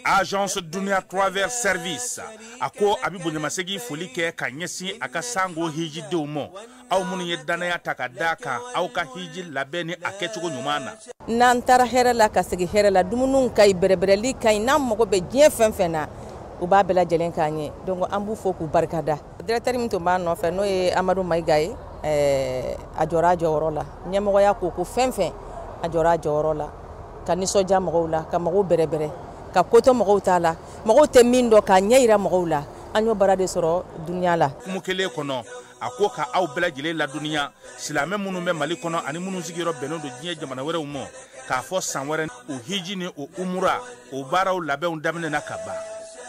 Agence Dunia Travel Service ako abibu nyamasegi folike ka nyesi aka sango hiji deumo au munu yedanaya takadaka au ka hiji labeni akechugo nyumana nan tara herela ka segi herela dumunun kay berebereli kay nam mogo be dien fenfena u ba bela jelen kanye donc ambu foku barkada directeur mi to ma no fe no e Amadou Maïgaye ajora jorola nyamogo ya ko fenfen ajora jorola kaniso jamogo la ka mogo berebere ka koto mogo tala mogo te mindo ka nyeira mogo la anyo barade soro dunya la kumukele kono ako ka aw bela jele la dunya silame munu be Mali kono ani munu zigiro beno do diye jamana were umo ka fo sanwere o hiji ni o umura o baraw labe on damne na kaba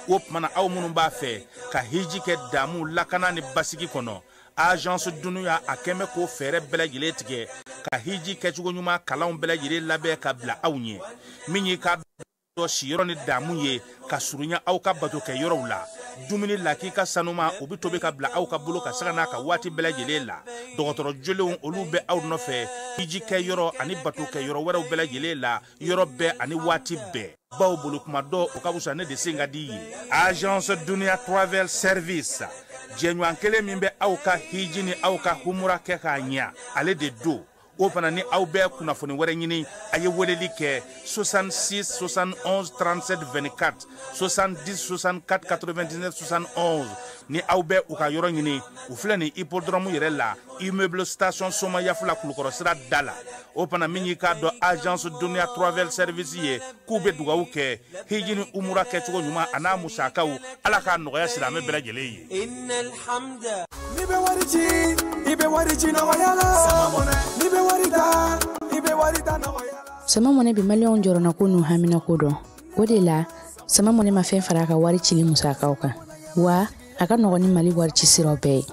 o mana aw munu ba fe ka hiji ke damu lakana ni basigi kono agence dunya akeme ko fere bela jele tige ka hiji ke jugo nyuma kala on bela jele labe ka bla awnye minyi ka do shiro ni damu ye ka surunya aw ka bato ke yoro la dumuni laki ka sanuma obi tobe ka bla aw ka bulo ka sagana ka wati bela jele la dogotoro jolewon olube aw no fe hiji ke yoro ani bato ke yoro wera bela jele la yoro be ani wati be baw bulu kuma do o ka busa ne de singa di agence Dunia Travel Service jenyu ankele mimbe aw ka hiji ni aw ka humura ke ka nya ale de do o fana ni aw bɛɛ kunnafoni wɛrɛ ɲini a ye weleli kɛ 66 71 37 24 70 64 99 71 ni aw bɛɛ u ka yɔrɔ ɲini u filɛ ni hippodrome yɛrɛ la immeuble station Soma Yafula Kulukɔrɔ sira da la o fana min y'i k'a dɔn agence Dunia Travel Service ye k'u bɛ dugawu kɛ hiji ni umura kɛcogo ɲuman a n'a musakaw ala k'a nɔgɔya silamɛ bɛɛ lajɛlen ye. Sama mone bi malion jorona ko nu hamina ko do o de la sama mone ma fen fara ka wari cili musakaw kan wa aka no ni mali wari ci siro be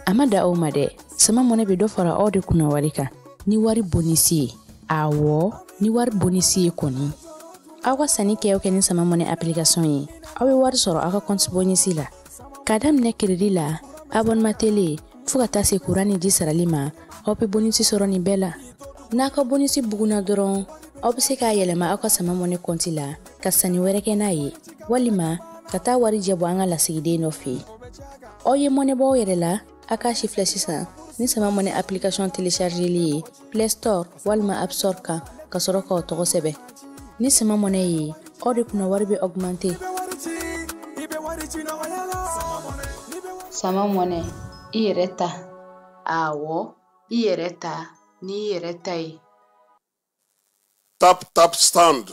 amada o made sama mone bi do fara o de kuna wari ka ni wari bonisi awo ni wari bonisi koni awa sani ke o ken sama mone application yi awe wari soro aka compte bonisi la kadam ne credit la abonnement télé fuka tase kurani di saralima ope bonisi soro ni bela naka bonisi buguna doron obse ka yelema aka sama mone konti la kasani wereke na yi walima kata wari jebo anga la sigide no fi oye mone bo yerela aka shifle sisa ni sama mone application télécharger li Play Store walma App Store ka kasoro ko to sebe ni sama mone yi odi kuna warbe augmenter sama mone ireta awo ireta ni yeretai tap stand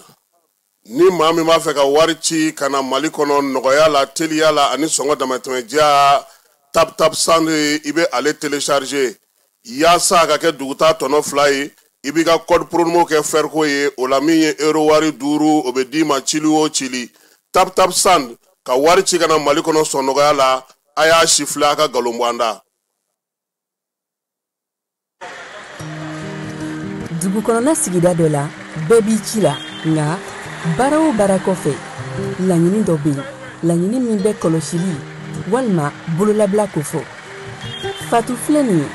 ni mami ma fe ka wari ci kana Mali kono nogoya la teliya la ani songo damatmeja tap stand ibe ale télécharger ya sa ka ke duguta tono fly ibi ka code promo ke fer ko ye o la mi euro wari duru obedi ma chili o chili tap stand ka wari ci kana Mali kono sonogoya la aya shifla ka galombwanda dugu kɔnɔna sigida dɔ la bɛɛ b'i ci la nka baara o baara kɔfɛ laɲini dɔ bɛ yen laɲini min bɛ kɔlɔsili walima bololabila ko fɔ Fatu filɛ nin ye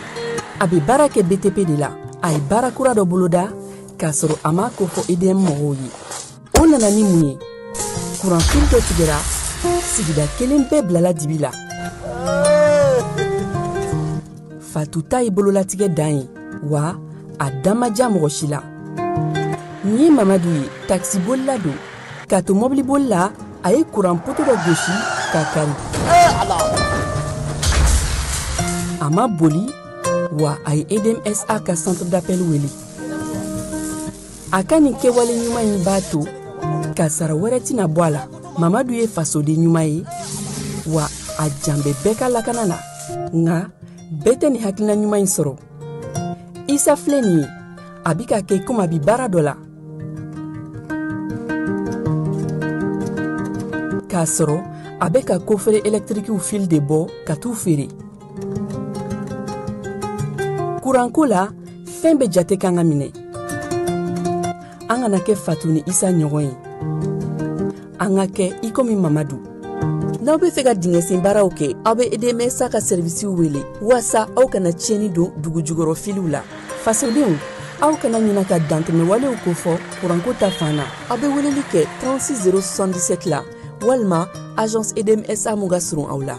a bɛ baara kɛ BTP de la a ye baara kura dɔ boloda k'a sɔrɔ a ma ko fɔ EDM mɔgɔw ye o nana ni mun ye kuranfili dɔ tigɛra sigida kelen bɛɛ bilala dibi la Fatu ta ye bololatigɛ dan ye wa a damaja mɔgɔ si la ni Mamadu ye taxi bolila don ka to mobili bolila a ye kuran poto dɔ gosi ka kari a ma boli wa a ye EDMSA ka centre d'appel wele a ka nin kɛwale ɲuman in b'a to ka sara wɛrɛ tɛna bɔ a la Mamadu ye fasoden ɲuman ye wa a jan bɛ bɛɛ ka lakana la nka bɛɛ tɛ nin hakilina ɲuman in sɔrɔ Isa filɛ nin ye a bi ka kɛ komi a bi baara dɔ la k'a sɔrɔ a bɛ ka kofere électrique fil de bɔ ka t'u feere kuranko la fɛn bɛ jate kan ka minɛ an kana kɛ Fatu ni Isa ɲɔgɔn ye an ka kɛ i komi Mamadu n'aw bɛ fɛ ka dingɛsen baaraw kɛ aw bɛ EDMSA ka service wele walasa aw kana tiɲɛni don dugu jukɔrɔ filiw la fasodenw aw kana ɲina ka dantɛmɛ walew kofɔ kuranko ta fan na aw be weleli kɛ 36077 la walima agence edem sa mun ka surun aw la.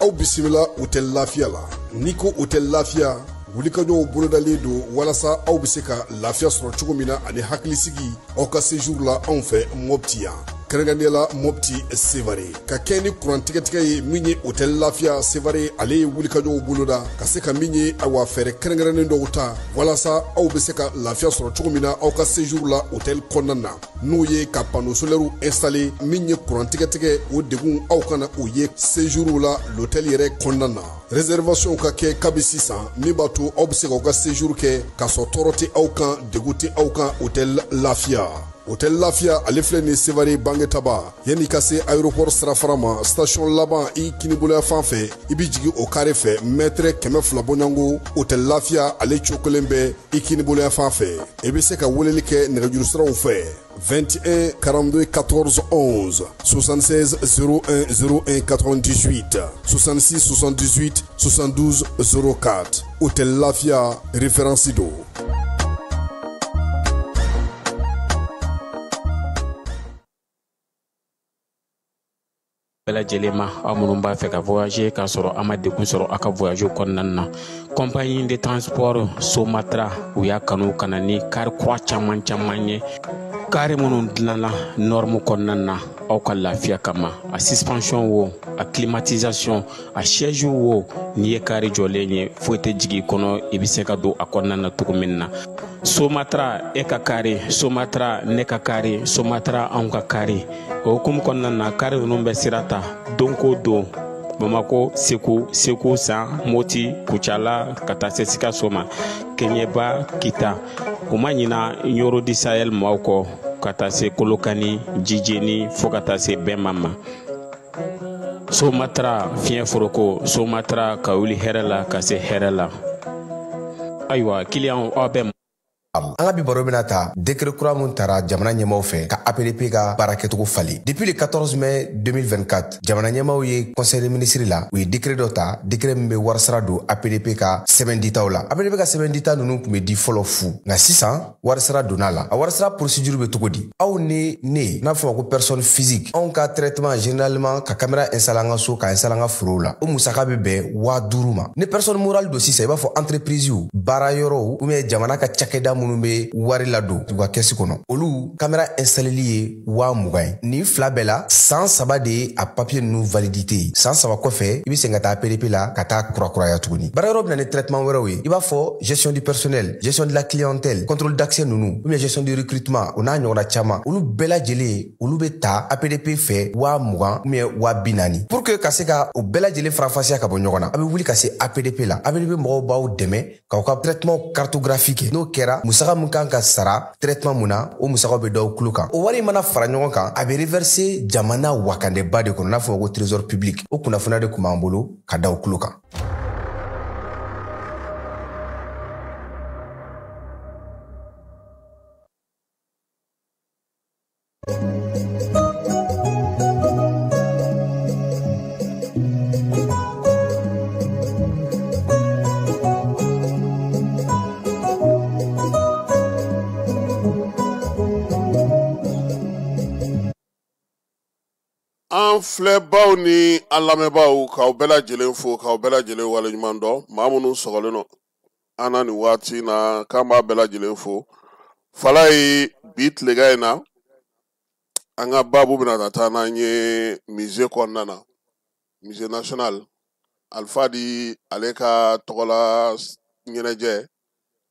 Aw bisimila hôtel Lafiya la. N'i ko hôtel Lafiya, wulikajɔw bolodalen don walasa aw bɛ se ka lafiya sɔrɔ cogo min na ani hakilisigi aw ka séjour la anw fɛ Mopti yan. Kɛrɛnkɛrɛnnenya la Mopti Sevare ka kɛ ni kurantigɛtigɛ ye min ye hôtel Lafiya Sevare ale ye wulikajɔw boloda ka se ka min ye awa fɛɛrɛ kɛrɛnkɛrɛnnen dɔw ta walasa aw bɛ se ka lafiya sɔrɔ cogo min na aw ka séjour la hôtel kɔnɔna na n'o ye ka panneau solaire installer min ye kurantigɛtigɛ o degun aw kana o ye séjour la l'hôtel yɛrɛ kɔnɔna na. Réservation ka kɛ kabi sisan min b'a to aw bɛ se k'aw ka séjour kɛ k'a sɔrɔ tɔɔrɔ tɛ aw kan degun tɛ aw kan hôtel Lafiya. Hôtel Lafiya ale filɛ ni Sevare Bangetaba yanni ka se aéroport sirafara ma station laban i kiniboloya fan fɛ i bi jigi o carré fɛ mètre 200 bɔɲango hôtel Lafiya ale cokolen bɛ i kiniboloya fan fɛ i bɛ se ka weleli kɛ nɛgɛjuru siraw fɛ 21 42 14 11 76 01 01 98 66 78 72 04 hôtel Lafiya référence do. Bela Jelema aw minnu b'a fɛ ka voyager k'a sɔrɔ a ma degun sɔrɔ a ka voyage kɔnɔna na compagnie de transport Somatra u y'a kanu ka na ni kari kura caman ye kari minnu dilanna norme kɔnɔna na aw ka lafiya kama a suspension wo a climatisation a siège wo n'i ye kari jɔlen ye foyi tɛ jigin kɔnɔ i bɛ se ka don a kɔnɔna na cogo min na Somatra e ka kari Somatra ne ka kari Somatra anw ka kari o hukumu kɔnɔna na kari ninnu bɛ sira ta don ko don Bamako Segu San Moti Kucala ka taa se Sikaso ma Keɲeba Kita o ma ɲina Yoro di Sahel maaw kɔ ka taa se Kolokani Jijeni fo ka taa se Bɛnma ma Somatra fiɲɛ foroko Somatra ka wuli hɛrɛ la ka se hɛrɛ la ayiwa client aw bɛ an ka bi baro bɛna ta décret kura mun tara jamana ɲɛmaw fɛ ka APDP ka baara kɛcogo fali depuis le 14 mai 2024 jamana ɲɛmaw ye conseil des ministres la u ye décret dɔ ta décret min bɛ warisara don APDP ka sɛbɛn ditaw la APDP ka sɛbɛn dita ninnu tun bɛ di fɔlɔ fu nka sisan warisara donna la a warisara procédure bɛ cogo di aw ni ne n'a fɔ ko personne physique anw ka traitement généralement ka caméra installer an ka so ka installer an ka forow la o musaka bɛ bɛn 5000 ma ni personne morale don sisan i b'a fɔ entreprise baara yɔrɔw ou bien jamana ka cakɛda minnu bɛ wari ladon u ka kɛsi kɔnɔ olu caméra installeli ye 20,000 ye nin fila bɛɛ la san 3 de ye a papier ninnu validité ye san 3 kɔfɛ i bɛ segin ka taa APDP la ka taa kurakuraya tuguni baara yɔrɔ bɛ na ni traitement wɛrɛw ye i b'a fɔ gestion du personnel gestion de la clientèle contrôle d'accès ninnu ou bien gestion du recrutement o n'a ɲɔgɔnna caman olu bɛɛ lajɛlen olu bɛ ta APDP fɛ 20,000 ou bien 40,000 pour que ka se ka o bɛɛ lajɛlen farafasiya ka bɔ ɲɔgɔn na a bɛ wuli ka se APDP la APDP mɔgɔw b'aw dɛmɛ k'aw ka traitement cartographique kɛ n'o kɛra musaka mun kan ka sara traitement mun na o musakaw bɛ d'aw kulo kan o wari mana fara ɲɔgɔn kan a bɛ reverser jamana wakandeba de kɔnɔ n'a fɔ ko trésor public o kunnafoniya de kun b'an bolo ka d'aw kulo kan an filɛbaw ni an lamɛnbaw k'aw bɛɛ lajɛlen fo k'aw bɛɛ lajɛlen waleɲuman dɔn maa minnu sɔgɔlen don an na nin waati na k'an b'a bɛɛ lajɛlen fo fala ye bi tilega in na an ka baabu bɛna taa n'an ye musée kɔnɔna na musée national Alpha di ale ka tɔgɔla ɲɛnajɛ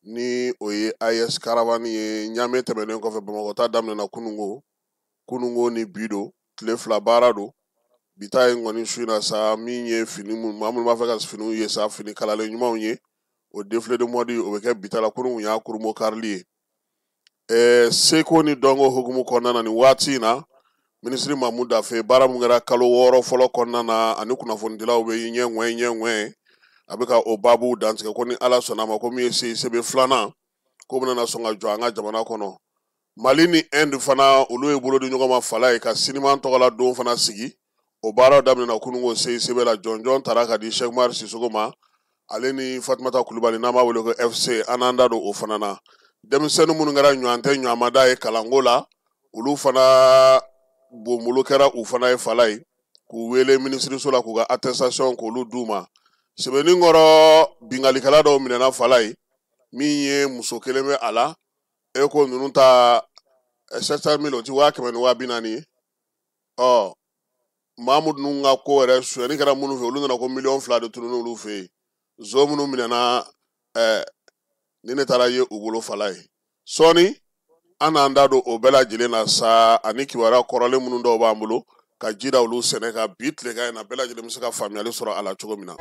ni o ye AES Caravane ye ɲaamɛ tɛmɛnen kɔfɛ Bamakɔ ta daminɛna kunungo ni bi don tile fila baara don bi ta ye ŋɔni su in na sa min ye fini maa minnu b'a fɛ ka finiw ye sa fini kalalen ɲumanw ye o défilé de mode o bɛ kɛ bi ta la kunungo y'a kurumo karili ye seko ni dɔnko hukumu kɔnɔna na nin waati in na minisiri Mamu Dafe baara mun kɛra kalo 6 fɔlɔ kɔnɔna na ani kunnafonidilaw bɛ ɲɛ ŋwɛn a bɛ ka o baabu dantigɛ ko ni Ala sɔnna a ma ko min ye CICB filanan ko bɛna sɔn ka jɔ an ka jamana kɔnɔ Mali ni Inde fana olu ye bolo di ɲɔgɔn ma fala ye ka siniman tɔgɔla don fana sigi o baaraw daminɛna kunungo CICB la jɔnjɔn taara ka di Cheikh Umar Sissoco ma ale ni Fatumata Kulibali n'an b'a wele ko FC an n'an da don o fana na denmisɛnnin minnu kɛra ɲɔgɔn tɛ ɲɔgɔnmada ye kalanko la olu fana bonbolo kɛra u fana ye fala ye k'u wele minisiriso la k'u ka attestation k'olu d'u ma sɛbɛnni kɔrɔ bingalikɛla dɔw minɛna fala ye min ye muso kelen bɛ a la e ko ninnu ta 700,000 o ti 140,000 ye Mahamudu ninnu ka ko yɛrɛ suyɛnni kɛra minnu fɛ olu nana ko 2,000,000 de tunun olu fɛ yen zo minnu minɛna ni ne taara ye u bolo fala ye sɔɔni an n'an da don o bɛɛ lajɛlen na sa ani kibaruya kɔrɔlen minnu dɔw b'an bolo ka ji da olu sɛnɛ ka bi tilegan in na bɛɛ lajɛlen bɛ se ka faamuyali sɔrɔ a la cogo min na.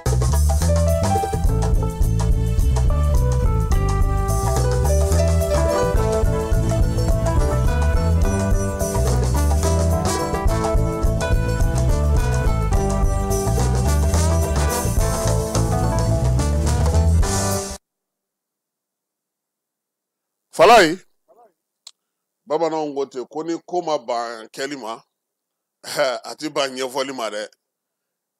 Fala ye bamananw ko ten ko ni ko ma ban kɛli ma a ti ban ɲɛfɔli ma dɛ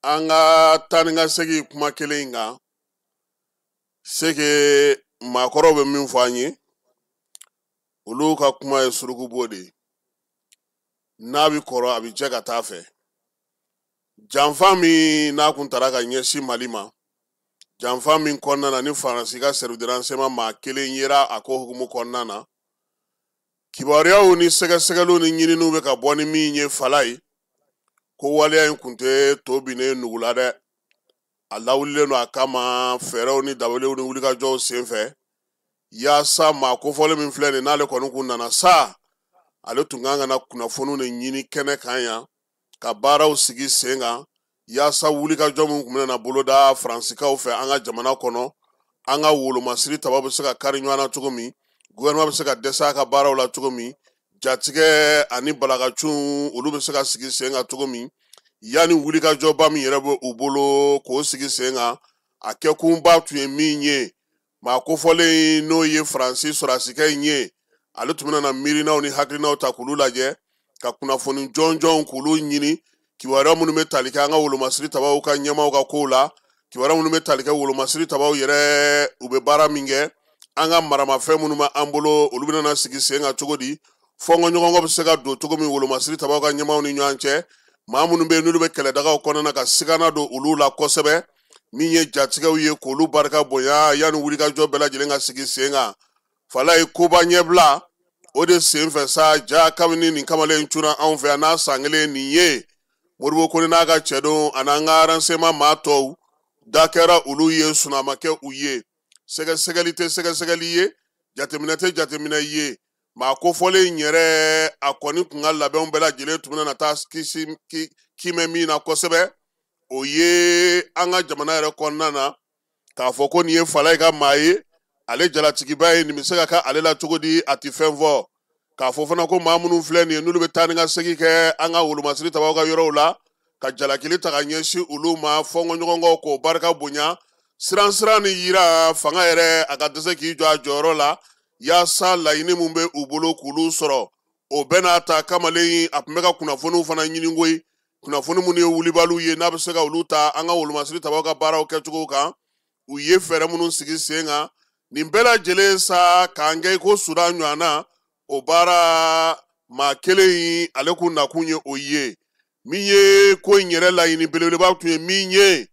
an ka taa ni ka segin kuma kelen in kan seke maakɔrɔw bɛ min fɔ an ye olu ka kuma ye surukubo de ye n'a bi kɔrɔ a bi jɛ ka taa fɛ janfa min n'a kun taara ka ɲɛsin Mali ma janfa min kɔnɔna na ni Faransi ka service de renseignement maa kelen yera a ko hukumu kɔnɔna na kibaruyaw ni sɛgɛsɛgɛliw ni ɲininiw bɛ ka bɔ ni min ye fala ye ko waleya in kun tɛ to binnen nugu la dɛ a lawulilen don a kama fɛɛrɛw ni dabaliw ni wulikajɔw senfɛ yaasa maa kofɔlen min filɛ nin n'ale kɔni kun nana sa ale tun kan ka na kunnafoniw de ɲini kɛnɛ kan yan ka baaraw sigi sen kan yaasa wulikajɔ min kun bɛna boloda Faransikaw fɛ an ka jamana kɔnɔ an ka wolomasiri taba bɛ se ka kari ɲɔgɔn na cogo min gouvernement bɛ se ka dɛsɛ a ka baaraw la cogo min jatigɛ ani balakacun olu bɛ se ka sigi sen kan cogo min yanni wulikajɔba min yɛrɛ bɛ u bolo k'o sigi sen kan a kɛkunba tun ye min ye maa kofɔlen n'o ye Faransi sɔrɔdasikɛ in ye ale tun bɛna miirinaw ni hakilinaw ta k'olu lajɛ ka kunnafoni jɔnjɔnw k'olu ɲini kibaruya minnu bɛ tali kɛ an ka wolomasiri tabaw ka ɲɛmaaw ka kow la kibaruya minnu bɛ tali kɛ wolomasiri tabaw yɛrɛ u bɛ baara min kɛ an ka maramafɛn minnu b'an bolo olu bɛna sigi sen kan cogo di fɔnkɔɲɔgɔnkɔ bɛ se ka don cogo min wolomasiri tabaw ka ɲɛmaaw ni ɲɔgɔn cɛ maa minnu bɛ yen n'olu bɛ kɛlɛdagaw kɔnɔna ka sigana don olu la kosɛbɛ min ye jatigɛw ye k'olu barika bonya yanni wulikajɔ bɛɛ lajɛlen ka sigi sen kan fala ye koba ɲɛbila o de sen fɛ sa ja kabini nin kamalen cunna anw fɛ yan n'a san kelen nin ye Modibo Kone n'a ka cɛ don ani an ka renseignement maa tɔw da kɛra olu ye sunama kɛ u ye sɛgɛsɛgɛli tɛ sɛgɛsɛgɛli ye jateminɛ tɛ jateminɛ ye maa kofɔlen yɛrɛ a kɔni kun ka labɛnw bɛɛ lajɛlen tun bɛna na taa kimɛ min na kosɛbɛ o ye an ka jamana yɛrɛ kɔnɔna na k'a fɔ ko nin ye fala ye ka maa ye ale jalatigiba ye nin bɛ se ka kɛ ale la cogo di a ti fɛn fɔ k'a fɔ fana ko maa minnu filɛ nin ye n'olu bɛ taa ni ka segin kɛ an ka wolomasiri tabaw ka yɔrɔw la ka jalakili ta ka ɲɛsin olu ma fɔnkɔɲɔgɔnkɔw k'o barika bonya siran ni yira fanga yɛrɛ a ka dɛsɛ k'i jɔ a jɔyɔrɔ la yaasa laɲini min bɛ u bolo k'olu sɔrɔ o bɛɛ n'a ta kamalen a tun bɛ ka kunnafoniw fana ɲini koyi kunnafoni minnu ye wulibaliw ye n'a bɛ se ka olu ta an ka wolomasiri tabaw ka baaraw kɛcogo kan u ye fɛɛrɛ minnu sigi sen kan nin bɛɛ lajɛlen sa k'an kɛ ko Sudan ɲɔgɔnna o baara maa kelen in ale kun nakun ye o ye min ye ko in yɛrɛ laɲini belebeleba tun ye min ye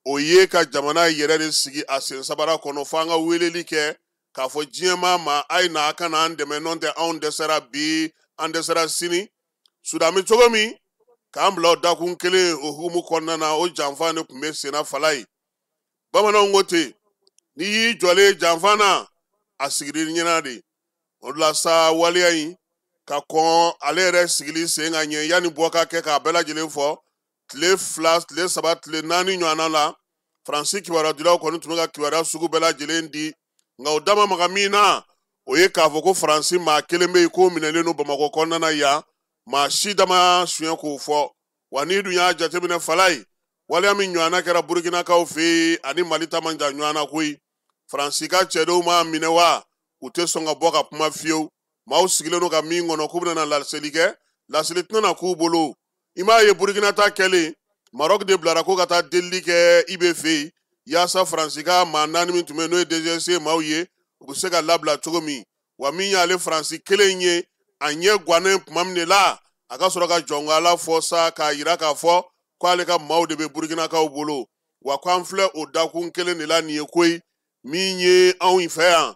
o ye ka jamana yɛrɛ de sigi a sen sabara kɔnɔ fo an ka weleli kɛ k'a fɔ diɲɛmaa ma a ye na a ka na an dɛmɛ n'o tɛ anw dɛsɛra bi an dɛsɛra sini Sudan bɛ cogo min k'an bila o dakun kelen o hukumu kɔnɔna na o janfa ne tun bɛ senna fala ye bamananw ko ten n'i y'i jɔlen janfa na a sigili ɲɛna de o de la sa waleya in ka kɔn ale yɛrɛ sigili sen ka ɲɛ yanni bɔ ka kɛ k'a bɛɛ lajɛlen fɔ tile 2 tile 3 tile 4 ɲɔgɔnna la Faransi kibaruya kɔni tun bɛ ka kibaruya sugu bɛɛ lajɛlen di nka o dama maga min na o ye k'a fɔ ko Faransi maa kelen bɛ yen k'o minɛlen don Bamakɔ kɔnɔna na yan maa si dama suɲɛ k'o fɔ wa n'i dun y'a jateminɛ fala ye waleya min ɲɔgɔnna kɛra Burkinakaw fɛ yen ani Mali ta man jan ɲɔgɔnna koyi Faransi ka cɛdenw m'a minɛ wa u tɛ sɔn ka bɔ ka kuma fiyewu maaw sigilen no ka min kɔnɔ k'u bɛna laseli kɛ laseli tɛna k'u bolo i m'a ye Burkina ta kɛlen Maroc de bilara ko ka taa delili kɛ IB fɛ yen yaasa Faransi ka maa 4 min tun bɛ n'o ye DGC maaw ye u bɛ se ka labila cogo min wa min y'ale Faransi kelen ye a ɲɛ gannen tuma min de la a ka sɔrɔ ka jɔnkala fɔ sa k'a yira k'a fɔ k'ale ka maaw de bɛ Burkinakaw bolo wa k'an filɛ o dakun kelen de la nin ye koyi min ye anw fɛ yan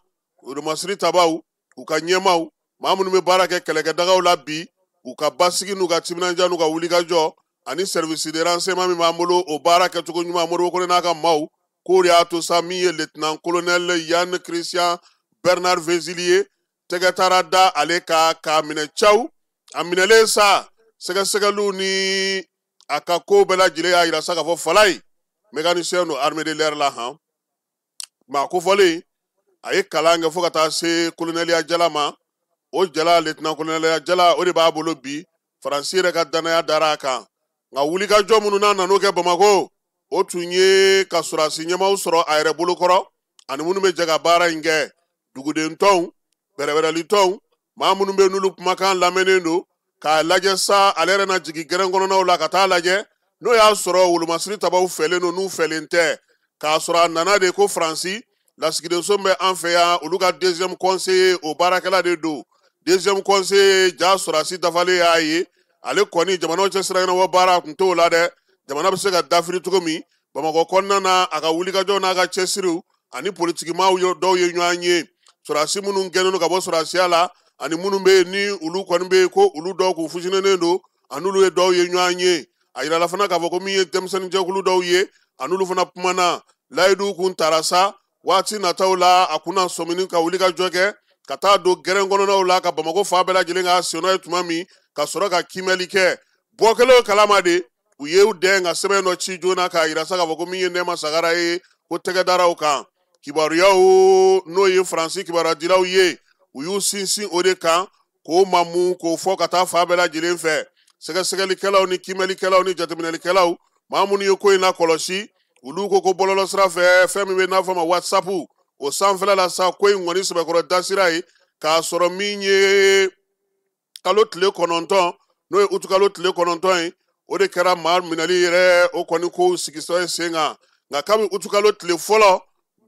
Masiri tabaw u ka ɲɛmaw maa minnu bɛ baara kɛ kɛlɛkɛdagaw la bi u ka basigi n'u ka timinanja n'u ka wulikajɔ ani service de renseignement min b'an bolo o baara kɛcogo ɲuman Modibo Kone n'a ka maaw k'o de y'a to sa min ye lieutenant colonel Yann Christian Bernard Vézilier tɛgɛ taara da ale ka k'a minɛ caw a minɛlen sa sɛgɛsɛgɛliw ni a ka ko bɛɛ lajɛlen y'a yira sa k'a fɔ Falaye mécanicien no armée de l'air la han maa kofɔlen a ye kalan kɛ fo ka taa se colonel Jala ma o Jala lieutenant colonel Jala o de b'a bolo bi Faransi yɛrɛ ka danaya dara a kan nka wulikajɔ minnu n'a nan'o kɛ Bamako o tun ye ka sɔrɔdasi ɲɛmaaw sɔrɔ a yɛrɛ bolokɔrɔ ani minnu bɛ jɛ ka baara in kɛ dugudentɔnw bɛrɛbɛrɛlitɔnw maa minnu bɛ n'olu kumakan lamɛnnen don k'a lajɛ sa ale yɛrɛ na jigin gɛrɛn kɔnɔnaw la ka taa lajɛ n'o y'a sɔrɔ Wolomasiri tabaw fɛlen don n'u fɛlen tɛ k'a sɔrɔ a nana de ko Faransi lasigidenso bɛ an fɛ yan olu ka deuxième conseiller o baarakɛla de don deuxième conseiller ja sɔrɔdasi dafalen y'a ye ale kɔni jamanaw cɛ sira ɲɛnabɔ baara a tun t'o la dɛ jamana bɛ se ka dafiri cogo min Bamakɔ kɔnɔna na a ka wulikajɔ n'a ka cɛsiriw ani politikimaaw dɔw ye ɲɔgɔn ye sɔrɔdasi minnu gɛnnen don ka bɔ sɔrɔdasiya la ani minnu bɛ yen ni olu kɔni bɛ yen ko olu dɔw k'u fusinenen don ani olu ye dɔw ye ɲɔgɔn ye a yirala fana k'a fɔ ko min ye denmisɛnnin jɛkulu dɔw ye ani olu fana kumana layidu kun taara sa waati nataw la a kunna sɔmini ka wulikajɔ kɛ ka taa don gɛrɛn kɔnɔnaw la ka Bamako fa bɛɛ lajɛlen ka sen n'o ye tuma min ka sɔrɔ ka kimɛli kɛ bɔ kelen kalama de u ye u dɛn ka sɛbɛn dɔ ci joona k'a yira sa k'a fɔ ko min ye Nɛma Sagara ye ko tɛgɛ daraw kan kibaruyaw n'o ye Faransi kibaruyadilaw ye u y'u sinsin o de kan k'o mamu k'o fɔ ka taa fa bɛɛ lajɛlen fɛ sɛgɛsɛgɛlikɛlaw ni kimɛlikɛlaw ni jateminɛlikɛlaw maa minnu ye ko in lakɔlɔsi olu ko bɔlɔlɔ sira fɛ fɛn min bɛ n'a fɔ ma WhatsApp o sanfɛla la sa ko in kɔni sɛbɛkɔrɔ dasira ye k'a sɔrɔ min ye kalo tile 9 n'o ye utu kalo tile 9 ye o de kɛra maa minɛli yɛrɛ o kɔni ko sigisɔ ye sen kan nka kabi utu kalo tile fɔlɔ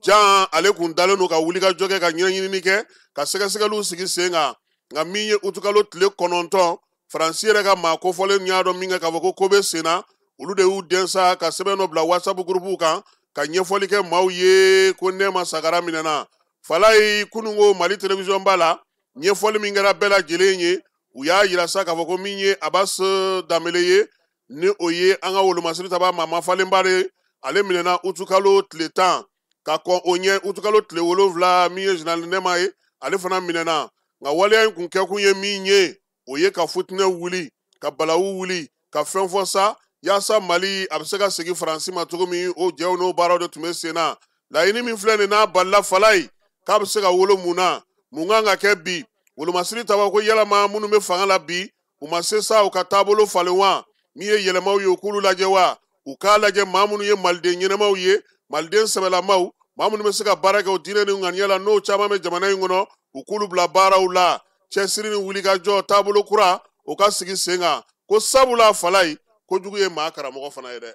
jan ale kun dalen don ka wulikajɔ kɛ ka ɲɛɲinini kɛ ka sɛgɛsɛgɛliw sigi sen kan nka min ye utu kalo tile 9 Faransi yɛrɛ ka maa kofɔlen y'a dɔn min kɛ k'a fɔ ko bɛ sen na olu de y'u den sa ka sɛbɛn dɔ bila WhatsApp gurupuw kan ka ɲɛfɔli kɛ maaw ye ko Nɛma Sagara minɛna Falaye kunungo Mali télévision ba la ɲɛfɔli min kɛra bɛɛ lajɛlen ye u y'a yira sa k'a fɔ ko min ye Abbas Damele ye ni o ye an ka Wolomasiri taba Mama Falenba de ale minɛna utukalo tile 10 ka kɔn o ɲɛ utukalo tile 7 min ye général Nɛma ye ale fana minɛna nka waleya in kun kɛkun ye min ye o ye ka futinɛ wuli ka balawu wuli ka fɛn fɔ sa yaasa Mali a bɛ se ka segin Faransi ma cogo min o jɛw n'o baaraw de tun bɛ sen na laɲini min filɛ nin n'a balila Falaye k'a bɛ se ka wolo mun na mun kan ka kɛ bi Wolomasiri taba ko yɛlɛma minnu bɛ fanga la bi u ma se sa u ka taabolo falen wa min ye yɛlɛmaw ye u k'olu lajɛ wa u k'a lajɛ maa minnu ye maliden ɲɛnamaw ye maliden sɛbɛlamaw maa minnu bɛ se ka baara kɛ o diinɛ ni ŋaniya la n'o caman bɛ jamana in kɔnɔ u k'olu bila baaraw la cɛsiri ni wulikajɔ taabolo kura o ka sigi sen kan ko sabula Falaye kojugu ye maa karamɔgɔ fana ye dɛ.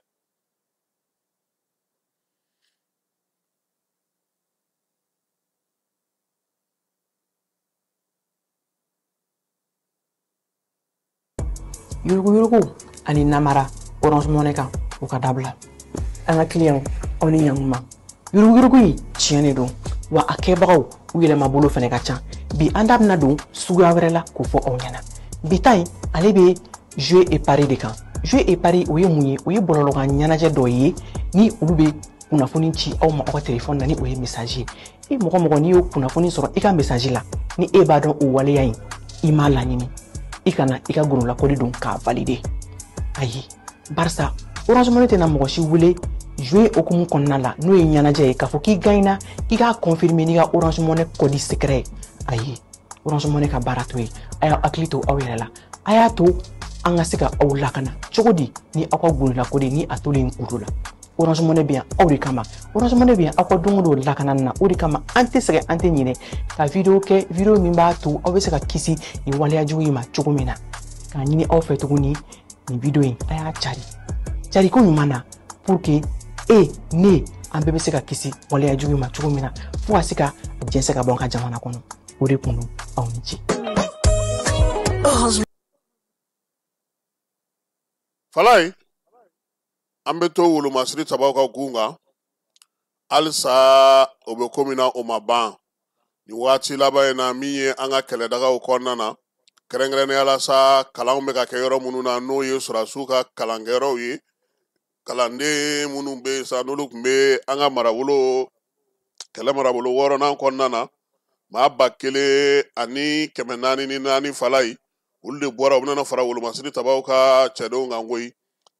Yurugu ani namara Orange Money kan u ka dabila an ka client aw ni ɲankuma yurugu yi tiɲɛ don wa a kɛbagaw u yɛlɛma bolo fɛnɛ ka ca bi an da bɛna don suguya wɛrɛ la k'o fɔ aw ɲɛna bi ta in ale bɛ jeu et pari de kan jeu et pari o ye mun ye o ye bɔlɔlɔkan ɲɛnajɛ dɔ ye ni olu bɛ kunnafoni ci aw ma aw ka téléphone na ni o ye message ye e mɔgɔ n'i y'o kunnafoni sɔrɔ i ka message la ni e b'a dɔn o waleya in i m'a laɲini i kana i ka gorolakɔli don k'a valider ayi barisa Orange Money tɛna mɔgɔ si wele jouer okumu kɔnɔna la n'o ye ɲɛnajɛ ye k'a fɔ k'i gagnera k'i k'a confirmer n'i ka Orange Money code secret ayi Orange Money ka baara to ye a y'a hakili to aw yɛrɛ la a y'a to an ka se ka aw lakana cogo di ni aw ka gorolakɔli ni a tolen kuru la Orange Money bien aw de kama Orange Money bien aw ka dongo do lakana na o de kama ante sɛgɛ ante ɲinɛ ka video kɛ video min b'a to aw bɛ se ka kisi ni waleya jugu ma cogo min na k'a ɲini aw fɛ tuguni ni video in a y'a cari ko ɲuman na pour que ne an bɛɛ bɛ se ka kisi waleya jugu ma cogo min na fo ka se ka jɛnsɛ ka bɔ an ka jamana kɔnɔ o de kun do aw ni ci. Falai an bɛ to wolomasiri sabaw ka gunga halisa o bɛ komi na o ma ban ni waati laban in na min ye an ka kɛlɛdagaw kɔnɔna na kɛrɛnkɛrɛnnenya la sa kalanw bɛ ka kɛ yɔrɔ minnu na n'o ye sɔrɔdasiw ka kalankɛyɔrɔw ye kalanden minnu bɛ yen sa n'olu tun bɛ an ka kɛlɛ marabolo 6nan kɔnɔna na maa 1444 Falai olu de bɔra u bɛna fara wolomasiri tabaw ka cɛdenw kan koyi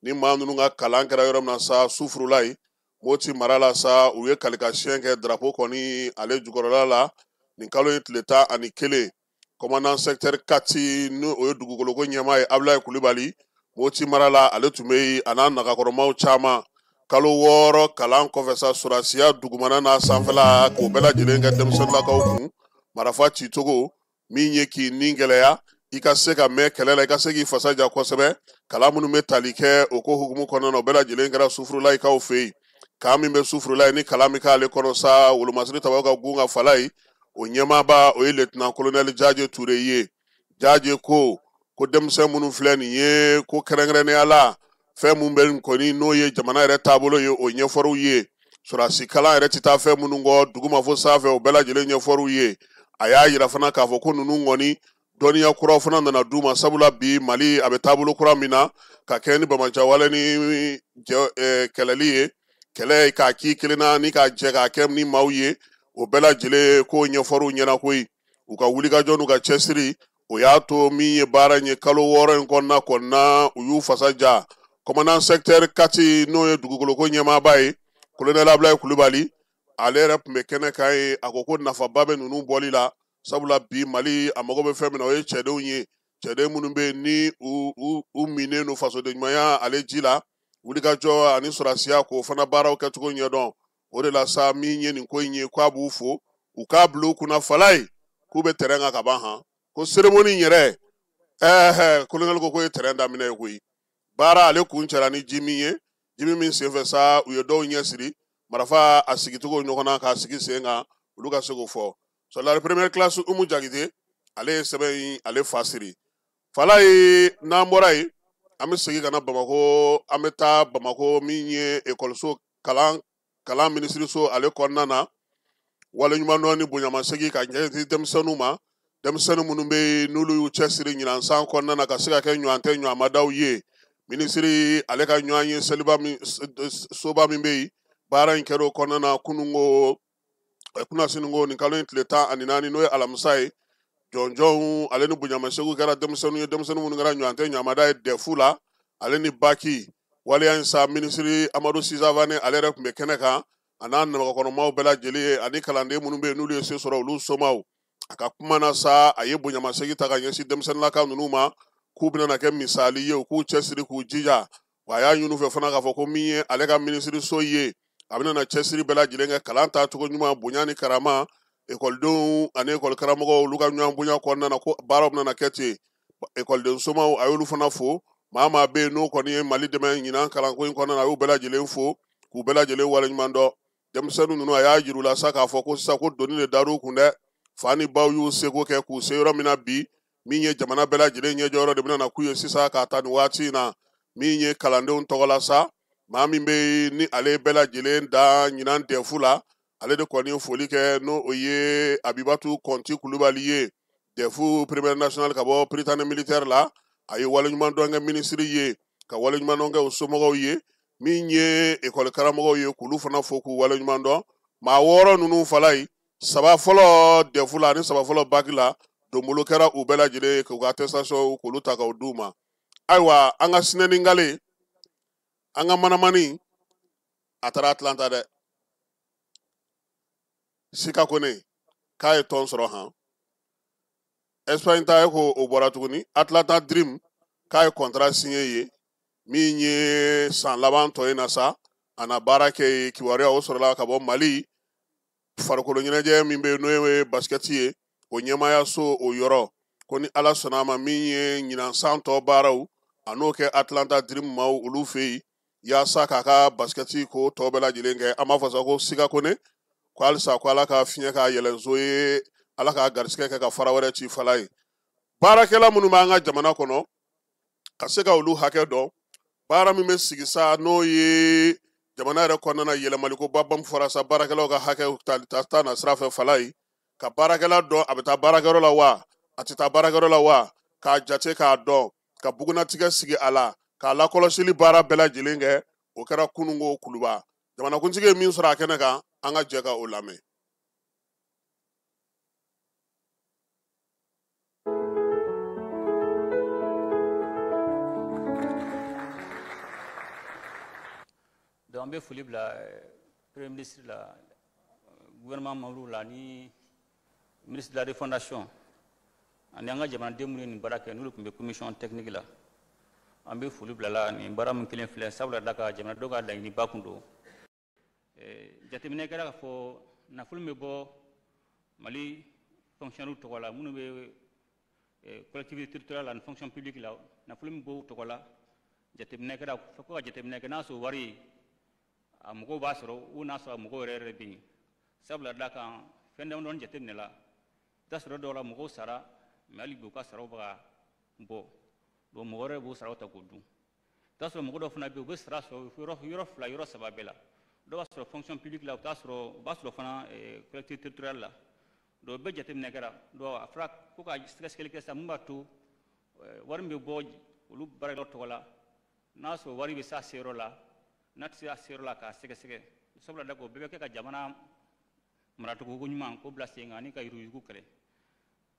ni maa ninnu ka kalan kɛra yɔrɔ min na sa Sufurula ye Moti mara la sa u ye kalikasiyɛn kɛ drapeau kɔni ale jukɔrɔla la nin kalo in tile 11 commandant secteur 4 ni o ye dugukoloko ɲɛmaa ye Ablaye Kulibali Moti mara la ale tun bɛ yen a n'a nagakɔrɔmaw caman kalo 6 kalan kɔfɛ sa sɔrɔdasiya dugumana n'a sanfɛla k'o bɛɛ lajɛlen kɛ denmisɛnninlakaw kun marifa cicogo min ye k'i nin gɛlɛya i ka se ka mɛn kɛlɛ la i ka se k'i fasa ja kosɛbɛ kalan minnu bɛ tali kɛ o ko hukumu kɔnɔna na o bɛɛ lajɛlen kɛra Sufurulaikaw fɛ yen kan min bɛ Sufurula ni kalan min k'ale kɔnɔ sa wolomasiri tabaw ka gun ka Falai o ɲɛmaaba o ye lieutenant colonel Jaje Ture ye Jaje ko denmisɛn minnu filɛ nin ye ko kɛrɛnkɛrɛnnenya la fɛn mun bɛ nin kɔni n'o ye jamana yɛrɛ taabolo ye o ɲɛfɔriw ye sɔrɔdasi kalan yɛrɛ tɛ taa fɛn minnu kɔ duguma fo sanfɛ o bɛɛ lajɛlen ɲɛfɔriw ye a y'a yira fana k'a fɔ ko ninnu kɔni dɔnniya kuraw fana nana d'u ma sabula bi Mali a bɛ taabolo kura min na ka kɛ ni bamajawale ni kɛlɛli ye kɛlɛ k'a k'i kelen na ni k'a jɛ k'a kɛ ni maaw ye o bɛɛ lajɛlen ko ɲɛfɔriw ɲɛna koyi u ka wulikajɔ n'u ka cɛsiri o y'a to min ye baara in ye kalo 6 in kɔnɔna u y'u fasa ja commandant secteur 4 n'o ye dugukoloko ɲɛmaaba ye colonel Ablaye Kulibali ale yɛrɛ tun bɛ kɛnɛ kan ye a ko nafaba bɛ ninnu bɔli la sabula bi Mali a mago bɛ fɛn min na o ye cɛdenw ye cɛden minnu bɛ yen ni u minnen don fasoden ɲumanya ale ji la wulikajɔ ani sɔrɔdasiya k'o fana baaraw kɛcogo ɲɛdɔn o de la sa min ye nin ko in ye k'a b'u fo u k'a bila u kunna Falai k'u bɛ terrain kan ka ban han ko cérémonie yɛrɛ colonel ko ye terrain daminɛ ye koyi baara ale kun cɛla ni ji min ye ji min senfɛ sa u ye dɔw ɲɛsiri marifa a sigicogo ɲɔgɔn na k'a sigi sen kan olu ka se k'o fɔ soldat première classe Umu Jagite ale ye sɛbɛn in ale fa siri Falai n'an bɔra yen an bɛ segin ka na Bamako an bɛ taa Bamako min ye ekɔliso kalan minisiriso ale kɔnɔna na waleɲumandɔn ni bonyamasegin ka ɲɛsin denmisɛnninw ma denmisɛnnin minnu bɛ yen n'olu y'u cɛsiri ɲinansan kɔnɔna na ka se ka kɛ ɲɔgɔn tɛ ɲɔgɔnmadaw ye minisiri ale ka ɲɔgɔn ye soba min bɛ yen baara in kɛra o kɔnɔna na kunungo kunasiniko nin kalo in tile 14 n'o ye alamisa ye jɔnjɔnw ale ni bonyamasegin kɛra denmisɛnninw ye denmisɛnnin minnu kɛra ɲɔgɔn tɛ ɲɔgɔnmada ye dɛfu la ale ni baki waleya in sa minisiri Amadu Sizavane ale yɛrɛ tun bɛ kɛnɛ kan a n'a nabakɔrɔmaw bɛɛ lajɛlen ye ani kalanden minnu bɛ yen n'olu ye se sɔrɔ olu somaw a ka kuma na sa a ye bonyamasegin ta ka ɲɛsin denmisɛnninlaka ninnu ma k'u bɛna kɛ misali ye u k'u cɛsiri k'u jija wa a y'a ɲini u fɛ fana k'a fɔ ko min ye ale ka minisiriso ye a bɛna cɛsiri bɛɛ lajɛlen kɛ kalan tacogo ɲuman bonya ni karama ekɔlidenw ani ekɔlikaramɔgɔw olu ka ɲɔgɔn bonya kɔnɔna na ko baaraw bɛna kɛ ten ekɔliden somaw a y'olu fana fo maa bɛ yen n'o kɔni ye Mali dɛmɛ ɲinan kalanko in kɔnɔna na a y'u bɛɛ lajɛlen fo k'u bɛɛ lajɛlen waleɲuman dɔn denmisɛnnin ninnu a y'a yir'u la sa k'a fɔ ko sisan ko doni de dar'u kun dɛ fa ni baw y'u seko kɛ k'u se yɔrɔ min na bi min ye jamana bɛɛ lajɛlen ɲɛjɔyɔrɔ de bɛna na k'u ye sisan k'a ta nin waati in na min ye kalandenw tɔgɔ la sa maa min bɛ ni ale bɛɛ lajɛlen da ɲinan dɛfu la ale de kɔni ye foli kɛ n'o o ye Abibatu Kɔnti Kulibali ye dɛfu première nationale ka bɔ Prytanée militaire la a ye waleɲumandɔn kɛ minisiri ye ka waleɲumandɔn kɛ o somɔgɔw ye min ye ekɔli karamɔgɔw ye k'olu fana fo k'u waleɲumandɔn maa 6 ninnu Falai 3 fɔlɔ dɛfu la ani 3 fɔlɔ baki la donbolo kɛra u bɛɛ lajɛlen k'u ka attestation k'olu ta k'o d'u ma ayiwa an ka sinɛningale an ka manamani a taara Atlanta dɛ Sika Kone k'a ye tɔn sɔrɔ han Espagne ta ye ko o bɔra tuguni Atlanta Dream k'a ye contrat signé ye min ye san laban tɔ in na sa ana baara kɛ kibaruya o sɔrɔla ka bɔ Mali farikolo ɲɛnajɛ min bɛ n'o ye basikɛti ye o ɲɛmaayaso o yɔrɔ ko ni Ala sɔnna a ma min ye ɲinansan tɔ baaraw a n'o kɛ Atlanta Dream maaw olu fɛ yen yaasa k'a ka basikɛti ko tɔ bɛɛ lajɛlen kɛ an b'a fɔ sa ko siga ko ne ko halisa ko Ala ka fiɲɛ ka yɛlɛnso ye Ala ka garisigɛ kɛ ka fara wɛrɛ ci fala ye baarakɛla minnu b'an ka jamana kɔnɔ ka se ka olu hakɛ dɔn baara min bɛ sigi sa n'o ye jamana yɛrɛ kɔnɔna yɛlɛmaliko ba bamu fɔra sa baarakɛlaw ka hakɛ ta na sira fɛ fala ye ka baarakɛla dɔn a bɛ taa baarakɛyɔrɔ la wa a tɛ taa baarakɛyɔrɔ la wa k'a jate k'a dɔn ka bugunatigɛ sigi a la k'a lakɔlɔsili baara bɛɛ lajɛlen kɛ o kɛra kununko kuluba jamanakuntigi ye min sɔrɔ a kɛnɛ kan an ka jɛ ka o lamɛn. Donc an bɛ foli bila premier ministre la gouvernement membre la ni ministre de la refondation ani an ka jamanaden minnu ye nin baara kɛ n'olu tun bɛ commission technique la an bɛ foli bila la nin baara min kelen filɛ sabula da ka jamanadenw ka laɲiniba kun don jateminɛ kɛra k'a fɔ nafolo min bɛ bɔ Mali fonctionnaire tɔgɔ la minnu bɛ collectivité territoriale ani fonction publique la nafolo min bɔ u tɔgɔ la jateminɛ kɛra fo ka jateminɛ kɛ n'a sɔrɔ wari a mɔgɔw b'a sɔrɔ u n'a sɔrɔ mɔgɔw yɛrɛ bɛ yen sabula da kan fɛn damadɔni jateminɛ la i t'a sɔrɔ dɔw la mɔgɔw sara mais hali bi u ka saraw bɛ ka bɔ donc mɔgɔ wɛrɛ b'o saraw ta k'o dun i t'a sɔrɔ mɔgɔ dɔw fana bɛ yen u bɛ sara sɔrɔ yɔrɔ fila yɔrɔ saba bɛɛ la dɔw b'a sɔrɔ fonction publique la u b'a sɔrɔ fana collectivité territoriale la donc bɛɛ jateminɛ kɛra donc a fɔra ko ka sɛgɛsɛgɛli kɛ sisan mun b'a to wari min bɛ bɔ olu baarakɛlaw tɔgɔ la n'a sɔrɔ wari bɛ se a seyɔrɔ la n'a tɛ se a seyɔrɔ la k'a sɛgɛsɛgɛ sabula da ko bɛɛ bɛ kɛ ka jamana maracogo ɲuman ko bila sen kan ani ka yuruguyurugu kɛlɛ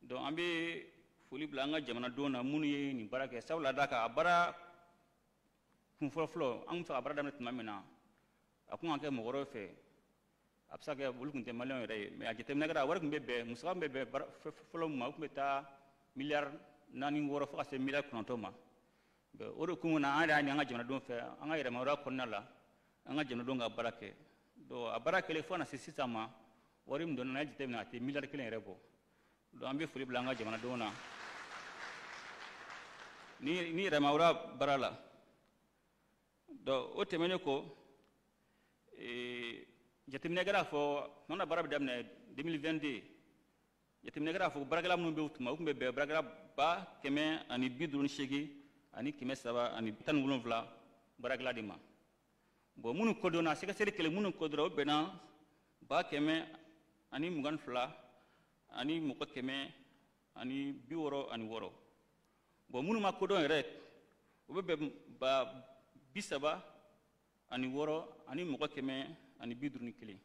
donc an bɛ foli bila an ka jamanadenw na minnu ye nin baara kɛ sabula da kan a baara kun fɔlɔ an bɛ fɛ ka baara daminɛ tuma min na a kun ka kɛ mɔgɔ wɛrɛw fɛ a bɛ se ka kɛ olu tun tɛ maliyɛnw yɛrɛ ye mais a jateminɛ kɛra a wari tun bɛ bɛn musaka min bɛ bɛn fɔlɔ min ma o tun bɛ taa miliyari 4-6 fo ka se miliyari 9 ma o de kun na an yɛrɛ ɲini an ka jamanadenw fɛ an ka yɛrɛmahɔrɔnya kɔnɔna la an ka jamanadenw ka baara kɛ donc a baara kɛlen fo ka na se sisan ma wari min donna n'a ye jateminɛ a tɛ miliyari 1 yɛrɛ bɔ donc an bɛ foli bila an ka jamanadenw na ni yɛrɛmahɔrɔnya baara la donc o tɛmɛnen kɔ jateminɛ kɛra fɔ tuma na baara bɛ daminɛ 2022 jateminɛ kɛra fɔ baarakɛla minnu bɛ u tuma u tun bɛ bɛn baarakɛla 158 ani 317 baarakɛla de ma bon minnu kodɔnna sɛgɛsɛgɛli kɛlɛ minnu kodɔnna o bɛnna 122 ani mɔgɔ 166 bon minnu ma kodɔn yɛrɛ o bɛ bɛn 36 ani mɔgɔ 151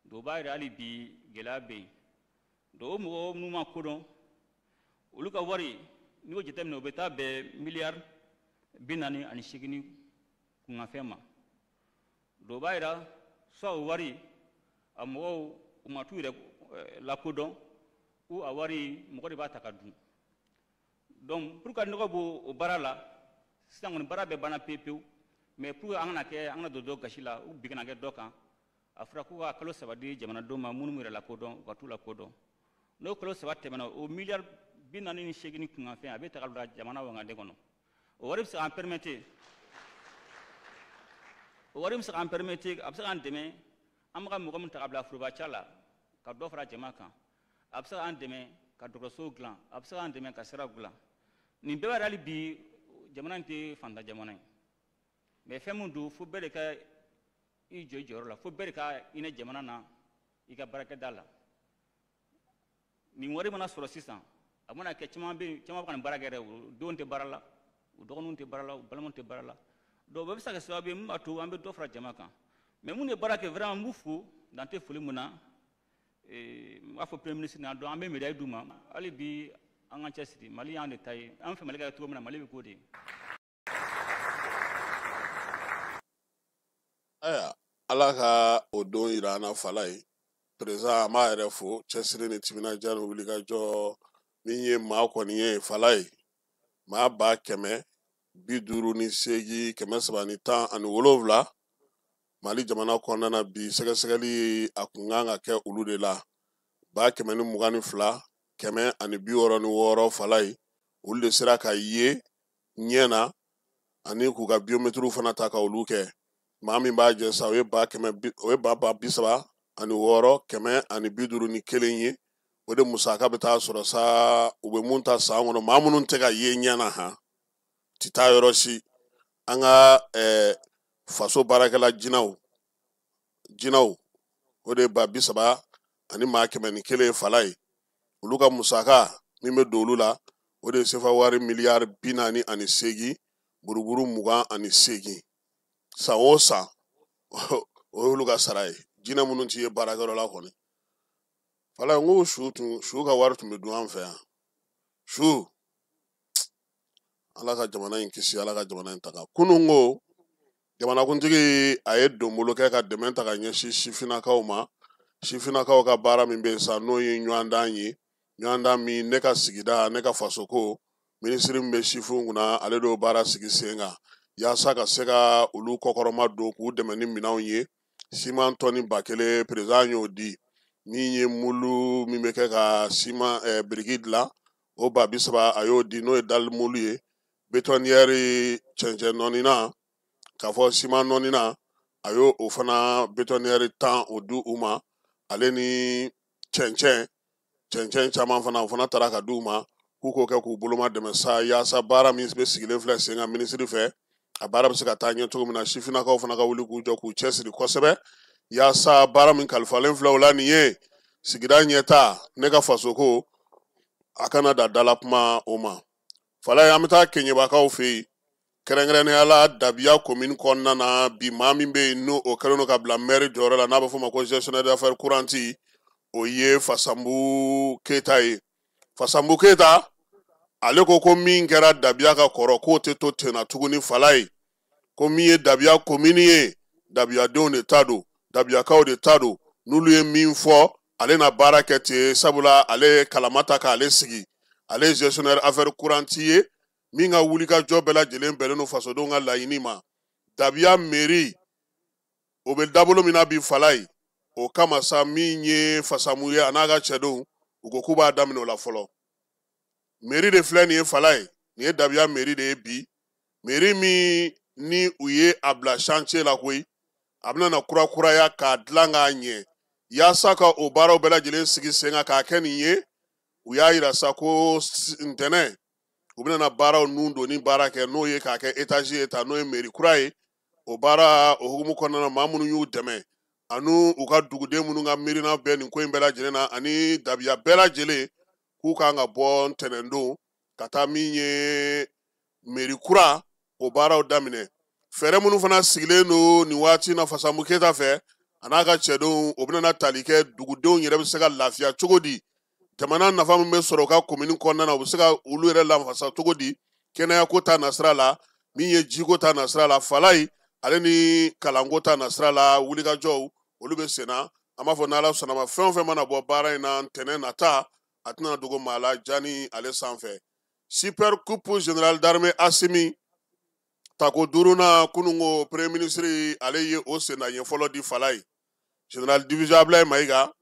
donc o b'a yira hali bi gɛlɛya bɛ yen donc o mɔgɔ minnu ma kodɔn olu ka wari n'i y'o jateminɛ o bɛ taa bɛn miliyari 48 kunkanfɛn ma donc o b'a yira soit o wari a mɔgɔw u ma t'u yɛrɛ lakodɔn ou a wari mɔgɔ de b'a ta ka dun donc pour que nɔgɔ b'o o baara la sisan kɔni baara bɛɛ banna pewu mais pour que an kana don dɔ gasi la ou bi kana kɛ dɔ kan a fɔra k'u ka kalo 3 di jamanadenw ma minnu yɛrɛ lakodɔn u ka t'u lakodɔn n'o kalo 3 tɛmɛna o miliyari 48 kunkanfɛn a bɛ taga bila jamana wanganden kɔnɔ o wari bɛ se k'an permettre a bɛ se k'an dɛmɛ an bɛ ka mɔgɔ min ta ka bila forobaca la ka dɔ fara jama kan a bɛ se k'an dɛmɛ ka dɔgɔtɔrɔsow dilan a bɛ se k'an dɛmɛ ka siraw dilan nin bɛɛ b'a hali bi jamana in tɛ fantan jamana ye mais fɛn min don fo bɛɛ de ka i jɔ i jɔyɔrɔ la fo bɛɛ de ka hinɛ jamana na i ka baarakɛda la nin wari mana sɔrɔ sisan a mana kɛ caman bɛ ka nin baara kɛ dɛ u denw tɛ baara la u dɔgɔninw tɛ baara la u balimaw tɛ baara la donc bɛɛ bɛ se ka kɛ sababu ye min b'a to an bɛ dɔ fara jama kan mais minnu ye baara kɛ vraiment n b'u fo dan tɛ foli min na n b'a fɔ premier ministre na donc an bɛ médaille d'u ma hali bi an ka cɛsiri mali y'an de ta ye an fɛ mali ka kɛ cogo min na mali bɛ k'o de ye. Aya ala ka o don yira an na fala ye président an b'a yɛrɛ fo cɛsiri ni timinadiya ni wulikajɔ min ye maa kɔni ye fala ye maa 158 317 Mali jamana kɔnɔna bi sɛgɛsɛgɛli a kun kan ka kɛ olu de la. 122 166 fala ye olu de sera ka ye ɲɛ na ani k'u ka biométrique fana ta ka olu kɛ. Maa min b'a jɛ sa o ye 36 151 ye. O de musaka bɛ taa sɔrɔ sa u bɛ mun ta san kɔnɔ maa minnu tɛ ka ye ɲɛ na han ti taa yɔrɔ si. An ka faso baarakɛla jinaw o de ye 30 ani 101 fala ye. Olu ka musaka min bɛ don olu la o de ye sefa wari miliyari 48 buruburu 28 san o san o y'olu ka sara ye. Jinɛ minnu t'i ye baarakɛyɔrɔ la kɔni. Fala n ko su ka wari tun bɛ dun an fɛ yan. Su Ala ka jamana in kisi, Ala ka jamana in taga. Kunun ko jamanakuntigi a ye donbolo kɛ ka dɛmɛ ta ka ɲɛsin sifinnakaw ma. Sifinnakaw ka baara min bɛ yen sa n'o ye ɲɔgɔndan ye. Ɲɔgɔndan min ne ka sigida ne ka fasoko minisiri min bɛ sifinw kunna ale de y'o baara sigi sen kan yaasa ka se ka olu kɔkɔrɔma don k'u dɛmɛ ni minɛnw ye. Siman tɔni 1000 président y'o di. Min ye mulu min bɛ kɛ ka siman biriki dilan o 30 a y'o di n'o ye dali mulu ye. Bétonnière cɛncɛn nɔnina k'a fɔ siman nɔnina a y'o fana bétonnière 10 o di u ma. Ale ni cɛncɛn caman fana o fana taara ka di u ma k'u k'o kɛ k'u boloma dɛmɛ sa yaasa baara min bɛ sigilen filɛ sen kan minisiri fɛ a baara bɛ se ka taa ɲɛ cogo min na sifinnakaw fana ka wuli k'u jɔ k'u cɛsiri kosɛbɛ yaasa baara min kalifalen filɛ o la nin ye sigida ɲɛta ne ka fasoko a kana da dala kuma o ma. Fala ye an bɛ taa Keɲebakaw fɛ yen kɛrɛnkɛrɛnnenya la Dabiya commune kɔnɔna na bi maa min bɛ yen n'o kɛlen don ka bila maire jɔyɔrɔ la n'a bɛ fɔ o ma ko gestionnaire d'affaires courantes o ye Fasambu Keyita ye. Fasambu Keyita ale ko min kɛra Dabiya ka kɔrɔ k'o tɛ to ten na tuguni. Fala ye ko min ye Dabiya commune ye Dabiyadenw de ta don Dabiyakaw de ta don n'olu ye min fɔ ale na baara kɛ ten sabula ale ye kalama ta k'ale sigi. Ale ye gestionnaire affaires courantes ye min ka wulikajɔ bɛɛ lajɛlen bɛnnen don fasodenw ka laɲini ma. Dabiya mairie o bɛ dabolo min na bi Fala ye o kama sa min ye Fasamu ye a n'a ka cɛdenw u ko k'u b'a daminɛ o la fɔlɔ. Mairie de filɛ nin ye Fala ye nin ye Dabiya mairie de ye bi. Mairie min ni u ye a bila chantier la koyi a bɛna na kurakuraya k'a dilan k'a ɲɛ yaasa ka o baaraw bɛɛ lajɛlen sigi sen kan k'a kɛ nin ye. U y'a yira sa ko ntɛnɛn u bɛna na baaraw nun don ni baara kɛ n'o ye k'a kɛ étage ye ta n'o ye mairie kura ye. O baara o hukumu kɔnɔna na maa minnu y'u dɛmɛ ani u ka duguden minnu ka miirina bɛɛ nin ko in bɛɛ lajɛlen na ani Dabiya bɛɛ lajɛlen k'u kan ka bɔ ntɛnɛndon ka taa min ye mairie kura o baaraw daminɛ. Fɛɛrɛ minnu fana sigilen don nin waati na Fasambu Keyita fɛ a n'a ka cɛdenw o bɛna na tali kɛ dugudenw yɛrɛ bɛ se ka lafiya cogo di. Jamana nafa min bɛ sɔrɔ u ka commune kɔnɔna na u bɛ se ka olu yɛrɛ lafasa cogo di. Kɛnɛyako ta nasira la min ye jiko ta nasira la. Fala ye ale ni kalanko ta nasira la wulikajɔw olu bɛ sen na. An b'a fɔ n'Ala sɔnna ma fɛn o fɛn mana bɔ baara in na ntɛnɛn nata a tɛna dogo maa la jani ale sanfɛ. Super coupe général d'armée Asimi tako 5nan kunun ko premier ministre ale ye o senna ɲɛ fɔlɔ di Fala ye. Général division Ablaye Mayiga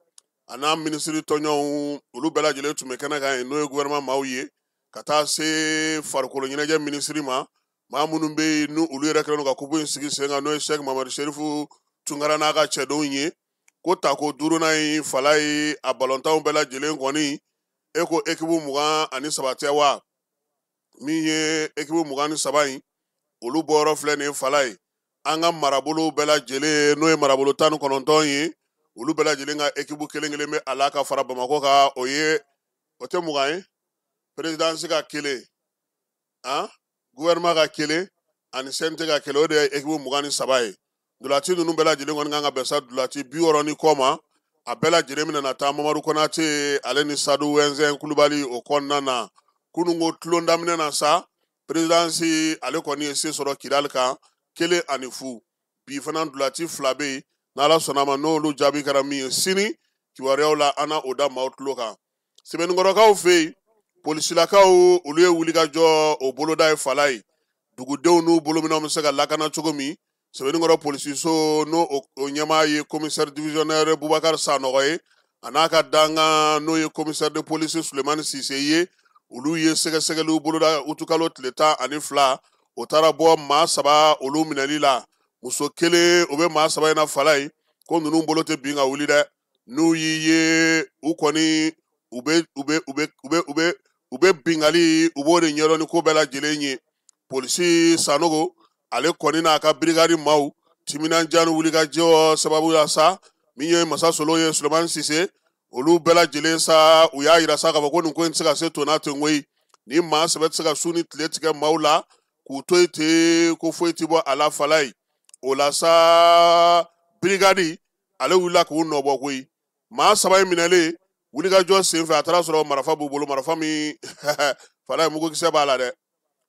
a n'a minisiri tɔɲɔgɔnw olu bɛɛ lajɛlen tun bɛ kɛnɛ kan yen n'o ye gouvernement maaw ye ka taa se farikolo ɲɛnajɛ minisiri ma maa minnu bɛ yen ni olu yɛrɛ kɛlen don ka kupu in sigi sen kan n'o ye Sheikh Mamadu Sherifu Tunkara n'a ka cɛdenw ye ko tako 5nan in Fala ye a balontanw bɛɛ lajɛlen kɔni e ko équipe 23 tɛ wa min ye équipe 23 in olu bɔyɔrɔ filɛ nin ye Fala ye an ka marabolo bɛɛ lajɛlen n'o ye marabolo 19 ye olu bɛɛ lajɛlen ka équipe kelen kelen bɛ a la ka fara Bamako kan o tɛ 20 ye présidence ka kelen gouvernement ka kelen ani CNT ka kelen o de ye équipe 23 ye. Dulati ninnu bɛɛ lajɛlen kɔni kan ka bɛn sa dulati 60 ni kɔ ma a bɛɛ lajɛlen bɛna na taa Mamadu Konate ale ni Sadu Wɛnzɛn Kulubali o kɔnɔna na kunun ko tulon daminɛ na sa présidence ale kɔni ye se sɔrɔ Kidali kan 1 ani 0 bi fana dulati 2 bɛ yen n'Ala sɔnna ma n'olu jaabi kɛra min ye sini kibaruyaw la an na o da maaw tulo kan. Sɛbɛnnikɔrɔkaw fɛ yen polisilakaw olu ye wulikajɔ o boloda ye Fala ye dugudenw n'u bolominɛw bɛ se ka lakana cogo min sɛbɛnni kɔrɔ polisiso n'o o ɲɛmaa ye commissaire divisionnaire Boubacar Sanogo ye a n'a ka danga n'o ye commissaire de police Sulemani Sise ye olu ye sɛgɛsɛgɛliw boloda utukalo tile 12 o taara bɔ maa 3 olu minɛli la muso kelen o bɛ maa 3 in na fala ye ko ninnu bolo tɛ bin ka wuli dɛ n'u y'i ye u kɔni u bɛ bingali u b'o de ɲɛdɔn ni ko bɛɛ lajɛlen ye polisi Sanogo ale kɔni n'a ka brigade maaw timinandiya ni wulikajɔ sababu la sa min ye masa Solo ye Sulemani Sise olu bɛɛ lajɛlen sa u y'a yira sa k'a fɔ ko nin ko in tɛ se ka se to n'a tɛ nkoyi ni maa sɛbɛ tɛ se ka su ni tile tigɛ maaw la k'u to yen ten ko foyi tɛ bɔ a la fala ye o la sa brigade ale wulila k'u nɔbɔ koyi maa 3 in minɛlen wulikajɔ senfɛ a taara sɔrɔ marifa b'u bolo marifa min fala ye mugukisɛ b'a la dɛ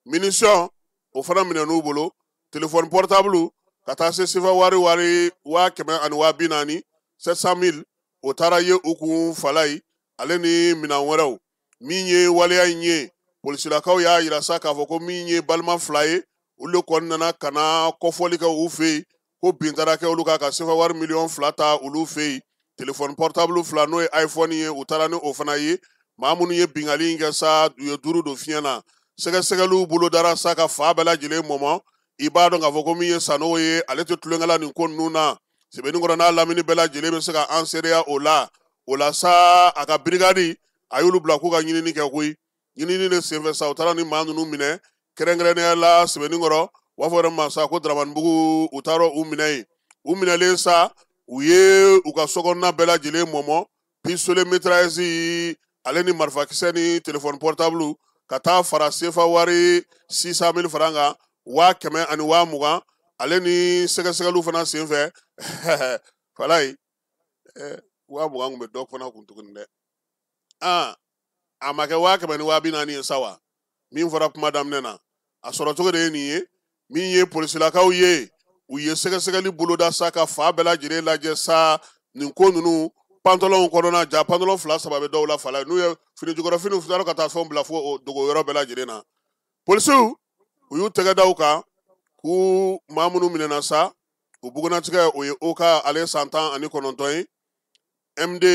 munition o fana minɛn'u bolo téléphone portable ka taa se sefa wari 140,000 700,000 o taara ye u kun fala ye ale ni minɛn wɛrɛw min ye waleya in ye polisilakaw y'a yira sa k'a fɔ ko min ye balima 2 ye olu de kɔni nana ka na kɔfɔli kɛ u fɛ yen ko bin taara kɛ olu ka sefa wari 2,000,000 ta olu fɛ yen téléphone portable 2 n'o ye iPhone ye u taara ni o fana ye maa minnu ye bingali in kɛ sa u ye 5 don fiɲɛ na sɛgɛsɛgɛliw bolo dara sa ka fa bɛɛ lajɛlen mɔmɔ i b'a dɔn k'a fɔ ko min ye Sanogo ye ale tɛ tulonkɛla nin ko ninnu na sɛbɛnni kɔrɔ n'a lamini bɛɛ lajɛlen bɛ se ka an seereya o la sa a ka brigade a y'olu bila k'u ka ɲinini kɛ koyi ɲinini de senfɛ sa u taara ni maa ninnu minɛ kɛrɛnkɛrɛnnenya la sɛbɛnni kɔrɔ u b'a fɔ yɛrɛ ma sa ko Dramanibugu u taara u minɛ yen u minɛlen sa u ye u ka sokɔnɔna bɛɛ lajɛlen mɔmɔ pistolet mitrailleuse ale ni marifakisɛ ni téléphone portable ka taa fara sefa wari 600,000 francs kan 120,000 ale ni sɛgɛsɛgɛliw fana senfɛ fala ye 20,000 kun bɛ dɔ fana kun tuguni dɛ a ma kɛ 140,000 ye sa wa min fɔra kuma daminɛ na a sɔrɔ cogo de ye nin ye min ye polisilakaw ye u ye sɛgɛsɛgɛli boloda sa ka fa bɛɛ lajɛlen lajɛ sa nin ko ninnu pantalon kɔnɔna ja pantalon 2-3 bɛ dɔw la fala ye n'u ye fini jukɔrɔ finiw taara ka taa fɛnw bila fo dogo yɔrɔ bɛɛ lajɛlen na polisiw u y'u tɛgɛ da u kan k'u maa minnu minɛna sa u bugunatigɛ o ye Oka ale san 19 ye MD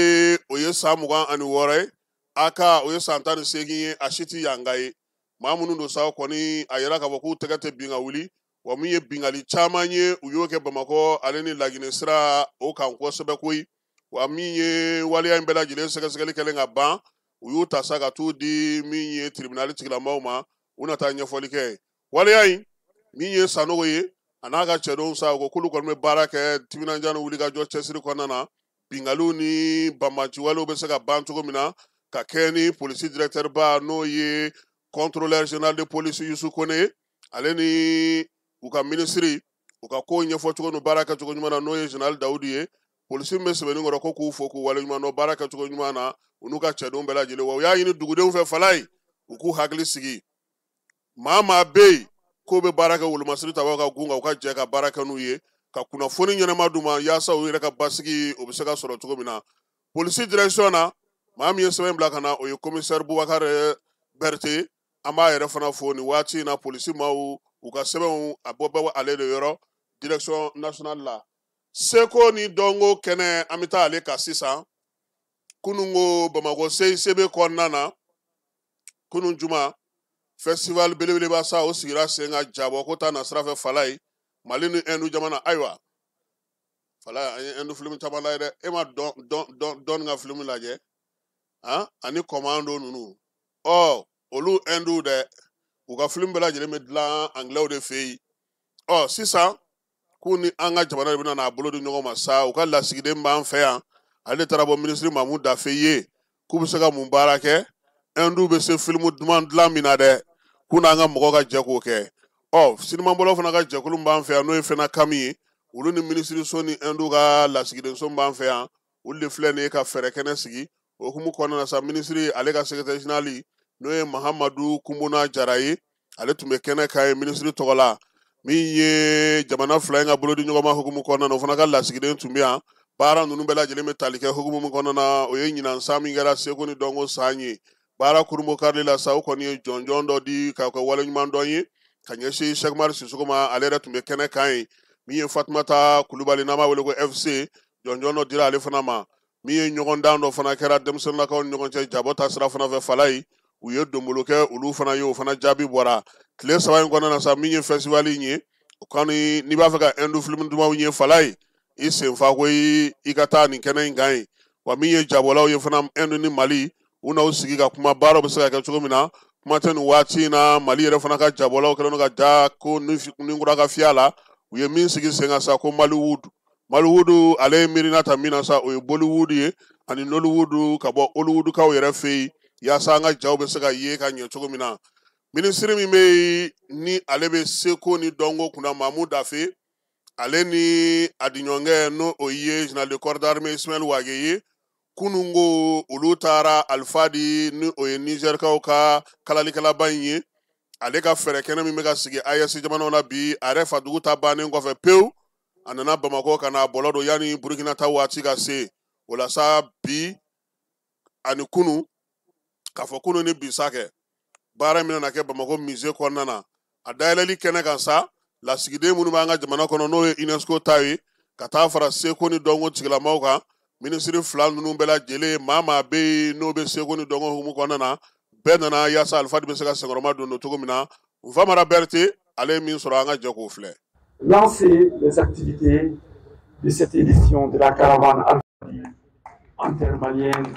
o ye san 26 ye AK o ye san 18 ye Ashiti Yanga ye maa minnu don sa kɔni a yɛrɛ k'a fɔ k'u tɛgɛ tɛ bin ka wuli wa min ye bingali caman ye u y'o kɛ Bamakɔ ale ni Laginɛ sira o kan kosɛbɛ koyi wa min ye waleya in bɛɛ lajɛlen sɛgɛsɛgɛli kɛlen ka ban u y'u ta sa ka t'u di min ye tribunal tigilamaaw ma u na taa ɲɛfɔli kɛ waleya in min ye Sanogo ye a n'a ka cɛdenw sa u ko k'olu kɔni bɛ baara kɛ timinandiya ni wulikajɔ cɛsiri kɔnɔna na bingaliw ni banbanciwalew bɛ se ka ban cogo min na ka kɛ ni polisi directeur ba n'o ye contrôleur général de police Yusu Kone ale ni u ka ministre u ka ko ɲɛfɔ cogo ni baara kɛcogo ɲuman na n'o ye général Dawudi ye polisi bɛ sɛbɛnni kɔrɔ ko k'u fo k'u waleɲuman dɔn baara kɛcogo ɲuman na u n'u ka cɛdenw bɛɛ lajɛlen wa u y'a ɲini dugudenw fɛ fala ye u k'u hakili sigi maa bɛ yen k'o bɛ baara kɛ wolomasiri tabaw ka gun kan u ka jɛ ka baara kɛ n'u ye ka kunnafoni ɲɛnama d'u ma yaasa u yɛrɛ ka basigi o bɛ se ka sɔrɔ cogo min na polisi direction na maa min ye sɛbɛn bila ka na o ye commissaire Boubacar Berté an b'a yɛrɛ fana fo nin waati in na polisi maaw u ka sɛbɛnw a bɔ ale de yɔrɔ direction nationale la seko ni dɔnko kɛnɛ an bɛ taa ale kan sisan kunungo Bamakɔ CICB kɔnɔna na kunun juma festival belebeleba sa o sigira sen ka jabɔ ko taa na sira fɛ fala ye Mali ni Hindu jamana ayiwa fala an ye Hindu film caman lajɛ dɛ e ma dɔn ka film lajɛ ani commando ninnu olu Hindu dɛ u ka film bɛɛ lajɛlen bɛ dilan anglais de fɛ yen sisan k'u ni an ka jamana de bɛna n'a bolo di ɲɔgɔn ma sa u ka lasigiden b'an fɛ yan ale de taara bɔ ministre Mamu Dafe ye k'u bɛ se ka mun baara kɛ Hindu bɛ se film duman dilan min na dɛ k'u n'an ka mɔgɔw ka jɛ k'o kɛ sinimabɔlaw fana ka jɛkulu b'an fɛ yan n'o ye fɛnɛ kami ye olu ni ministre so ni Hindu ka lasigiden so b'an fɛ yan olu de filɛ nin ye ka fɛɛrɛ kɛnɛ sigi o hukumu kɔnɔna na sa ministre ale ka secrétaire général n'o ye Mahamadu Kumbuna Jara ye ale tun bɛ kɛnɛ kan ye ministre tɔgɔ la min ye jamana fila in ka bolo di ɲɔgɔn ma hukumu kɔnɔna na o fana ka lasigiden tun bɛ yan baara ninnu bɛɛ lajɛlen bɛ tali kɛ hukumu min kɔnɔna na o ye ɲinan san min kɛra seko ni dɔnko san ye baara kurumbo karili la sa o kɔni ye jɔnjɔn dɔ di k'a kɛ waleɲuman dɔn ye ka ɲɛsin Cheikh Umar Sissoco ma ale yɛrɛ tun bɛ kɛnɛ kan ye min ye Fatumata Kulubali n'an b'a wele ko FC jɔnjɔn dɔ dira ale fana ma min ye ɲɔgɔndan dɔ fana kɛra denmisɛnninlakaw ni ɲɔgɔn cɛ jabɔ ta sira fana fɛ Falayi u ye donbolo kɛ olu fana ye o fana jaabi bɔra tile 3 in kɔnɔna na sa min ye festival in ye o kɔni n'i b'a fɛ ka Hindu film dumanw ye Falayi i senfa ko i ka taa nin kɛnɛ in kan ye wa min ye jabɔlaw ye fana Hindu ni Mali u n'aw sigi ka kuma baaraw bɛ se ka kɛ cogo min na kuma tɛ nin waati in na Mali yɛrɛ fana ka jabɔlaw kɛlen don ka ja ko ninkura ka fiyɛ la u ye min sigi sen kan sa ko Maliwood ale ye miirina ta min na sa o ye Bollywood ye ani Nollywood ka bɔ Hollywoodkaw yɛrɛ fɛ yen yaasa an ka jaw bɛ se ka ye ka ɲɛ cogo min na minisiri min bɛ yen ni ale bɛ seko ni dɔnko kunna Mamu Dafe ale ni a diɲɔgɔnkɛ n'o o ye général de corps d'armée Ismaël Wage ye kunun ko olu taara Alfadi ni o ye Nigerkaw ka kalalikɛlaba in ye ale ka fɛɛrɛ kɛnɛ min bɛ ka sigi AES jamanaw na bi a yɛrɛ Fadugu ta bannen kɔfɛ pewu a nana Bamako ka na bɔlɔ don yanni Burkina ta waati ka se o la sa bi ani kunu k'a fɔ kunu ni bi sa kɛ baara min na kɛ Bamako musée kɔnɔna na a dayɛlɛli kɛnɛ kan sa lasigiden minnu b'an ka jamana kɔnɔ n'o ye UNESCO ta ye ka taa fara seko ni dɔnko tigilamaw kan minisiri 2 ninnu bɛɛ lajɛlen maa bɛ yen n'o bɛ seko ni dɔnko hukumu kɔnɔna na bɛɛ nana yaasa Alfadi bɛ se ka senkɔrɔma don cogo min na Famara Berté ale ye min sɔrɔ an ka jɛ k'o filɛ. Lancer les activités de cette édition de la caravane Alfadi intermalienne,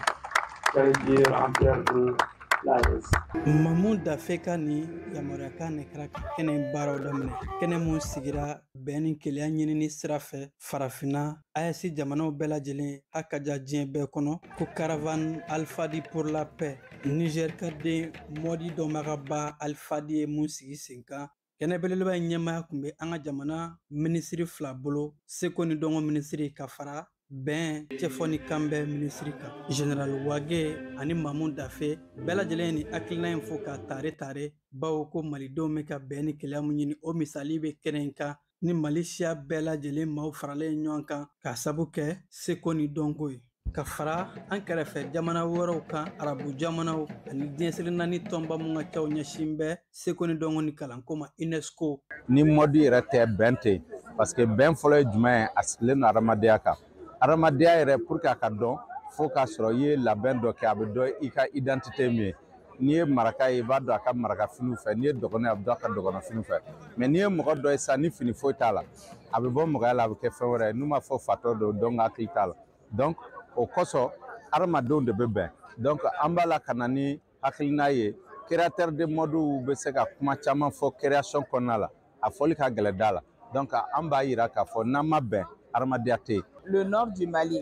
j'allais dire en terre de l'AES. Mamu Dafe ka ni yamaruya kan ne kɛra ka kɛnɛ in baaraw daminɛ kɛnɛ mun sigira bɛn ni keleya ɲinini sira fɛ farafinna AES jamanaw bɛɛ lajɛlen a ka ja diɲɛ bɛɛ kɔnɔ ko caravane Alfadi pour la paix Niger ka den mɔdi dɔnbagaba Alfadi ye mun sigi sen kan kɛnɛ belebeleba in ɲɛmaya kun bɛ an ka jamana minisiri 2 bolo seko ni dɔnko minisiri ka fara bɛn cɛfɔ ni kanbɛn minisiri kan général Wage ani Mamu Dafe bɛɛ lajɛlen ni hakilina in fɔ ka tare bawo ko malidenw bɛ ka bɛn ni keleya mun ɲini o misali bɛ kɛnɛ in kan ni Mali siya bɛɛ lajɛlen maaw faralen ɲɔgɔn kan ka sabu kɛ seko ni dɔnko ye ka fara an kɛrɛfɛ jamana wɛrɛw kan arabu jamanaw ani diɲɛsiri naani tɔnba mun ka caw ɲɛsin bɛ seko ni dɔnko ni kalanko ma UNESCO ni mɔdi yɛrɛ tɛ bɛn tɛ parce que bɛn fɔlɔ ye jumɛn ye a sigilen don adamadenya kan adamadenya yɛrɛ pour que a ka dɔn fo k'a sɔrɔ i ye labɛn dɔ kɛ a bɛ dɔn i ka identité min ye n'i ye maraka ye i b'a dɔn a ka marakafiniw fɛ n'i ye dɔgɔnɔ ye a bɛ dɔn a ka dɔgɔnɔfiniw fɛ mais n'i ye mɔgɔ dɔ ye sa ni fini foyi t'a la a bɛ bɔ mɔgɔya la a bɛ kɛ fɛn wɛrɛ ye n'u ma fɔ fatɔ don donc hakili t'a la donc o kosɔn adamadenw de bɛ bɛn donc an b'a la ka na ni hakilina ye créateur de mode bɛ se ka kuma caman fɔ création kɔnɔna la a fɔli ka gɛlɛn da la donc an b'a yira k'a fɔ n'an ma bɛn adamadenya tɛ yen. Le nord du Mali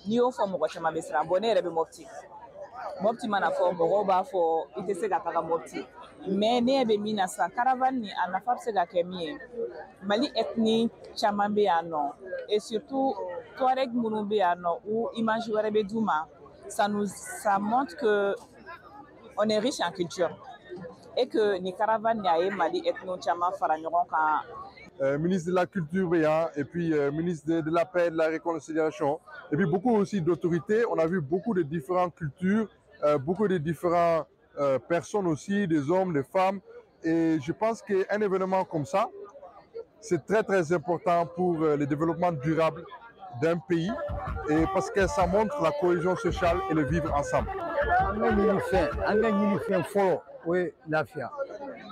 n'i y'o fɔ mɔgɔ caman bɛ siran bɔ ne yɛrɛ bɛ Mopti mana fɔ mɔgɔw b'a fɔ i tɛ se ka taga Mopti mais ne bɛ min na sisan caravane ni a nafa bɛ se ka kɛ min ye Mali ethnie caman bɛ yan nɔ et surtout Touareg minnu bɛ yan nɔ ou image wɛrɛ bɛ d'u ma ça montre que on est riche en culture et que ni caravane ni a ye Mali ethnie caman fara ɲɔgɔn kan. Ministre de la Culture et puis ministre de la Paix et de la Réconciliation. Et puis beaucoup aussi d'autorités. On a vu beaucoup de différentes cultures, beaucoup de différentes personnes aussi, des hommes, des femmes. Et je pense qu'un événement comme ça, c'est très très important pour le développement durable d'un pays et parce que ça montre la cohésion sociale et le vivre ensemble. Oui, lafiya.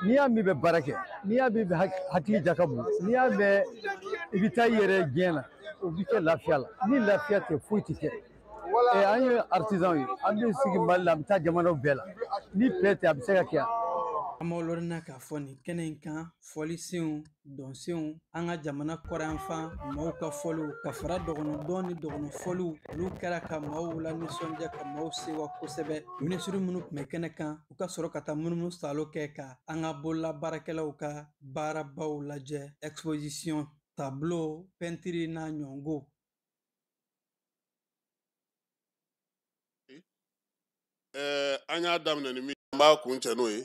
N'i y'a min bɛ baara kɛ, n'i y'a min bɛ hakili ja ka bon, n'i y'a mɛn i bɛ taa i yɛrɛ diɲɛ na, o bɛ kɛ lafiya la. Ni lafiya tɛ foyi tɛ kɛ. An ye artisan ye, an bɛ sigi Mali la, an bɛ taa jamanaw bɛɛ la. Ni paix tɛ a bɛ se ka kɛ. An b'aw lɔrina k'a fɔ nin kɛnɛ in kan fɔlisenw dɔnsenw an ka jamana kɔrɔyanfan maaw ka fɔliw ka fara dɔgɔnɔdɔn ni dɔgɔnɔfɔliw olu kɛra ka maaw lanisɔndiya ka maaw sewa kosɛbɛ minisiri minnu tun bɛ kɛnɛ kan u ka sɔrɔ ka taa munumunu salo kɛ ka an ka bolola baarakɛlaw ka baarabaw lajɛ exposition tableau peinture n'a ɲɔngo. An y'a daminɛ ni min b'a kun cɛ n'o ye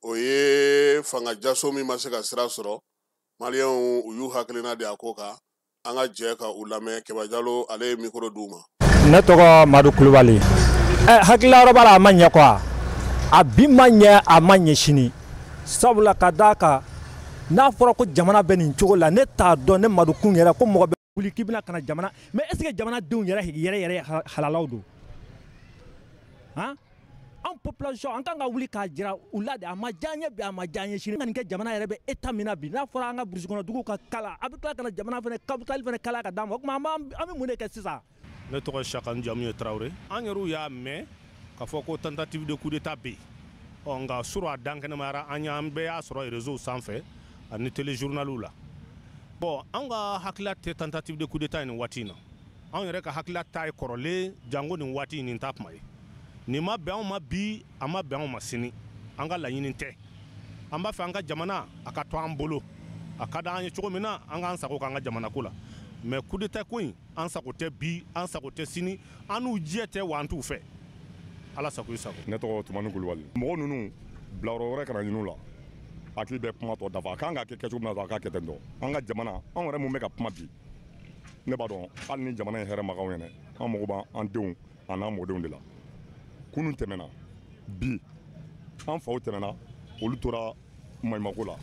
o ye fanga jaso min ma se ka sira sɔrɔ maliyɛnw u y'u hakilina di a ko kan an ka jɛ ka u lamɛn Kɛba Jalo ale ye micro d'u ma. Ne tɔgɔ Madu Kulubali hakilila yɔrɔ b'a la a ma ɲɛ quoi a bi ma ɲɛ a ma ɲɛ sini sabula ka d'a kan n'a fɔra ko jamana bɛ nin cogo la ne t'a dɔn ne madukun yɛrɛ ko mɔgɔ bɛ wuli k'i bɛna kana jamana mais est ce que jamanadenw yɛrɛ halalaw don han an population an kan ka wuli k'a jira u la de a ma diya n ye bi a ma diya n ye sini nin kɛ jamana yɛrɛ bɛ état min na bi n'a fɔra an ka burusi kɔnɔ duguw ka kala a bɛ tila kana jamana fana capitale fana kala ka d'an ma o tuma an bɛ mun de kɛ sisan. ne tɔgɔ Chakan jamu ye Tarawele an yɛrɛw y'a mɛn k'a fɔ ko tentative de coup d'état bɛ yen nka sur a dan kɛnɛmayara an bɛɛ y'a sɔrɔ réseau sanfɛ ani téléjournaliw la bon an ka hakilila tɛ tentative de coup d'état nin waati in na an yɛrɛ ka hakilila ta ye kɔrɔlen jango nin waati nin t'a kuma ye nin ma bɛn anw ma bi a ma bɛn anw ma sini an ka laɲini tɛ an b'a fɛ an ka jamana a ka to an bolo a ka d'an ye cogo min na an k'an sago k'an ka jamana ko la mais coup d'état ko in an sago tɛ bi an sago tɛ sini an n'u diɲɛ tɛ wa an t'u fɛ ala sago i sago. ne tɔgɔ Tumani Kulubali mɔgɔ ninnu bilayɔrɔ wɛrɛ kana ɲin'u la hakili bɛ kuma tɔ dafa a kan ka kɛ kɛcogo min na a ka kɛ ten tɔ an ka jamana an yɛrɛ mun bɛ ka kuma bi ne b'a dɔn hali ni jamana in hɛrɛ ma k'anw ɲɛna an mago b'an denw a n'an mɔdenw de la kunun tɛmɛna bi an faw tɛmɛna olu tora maɲumako la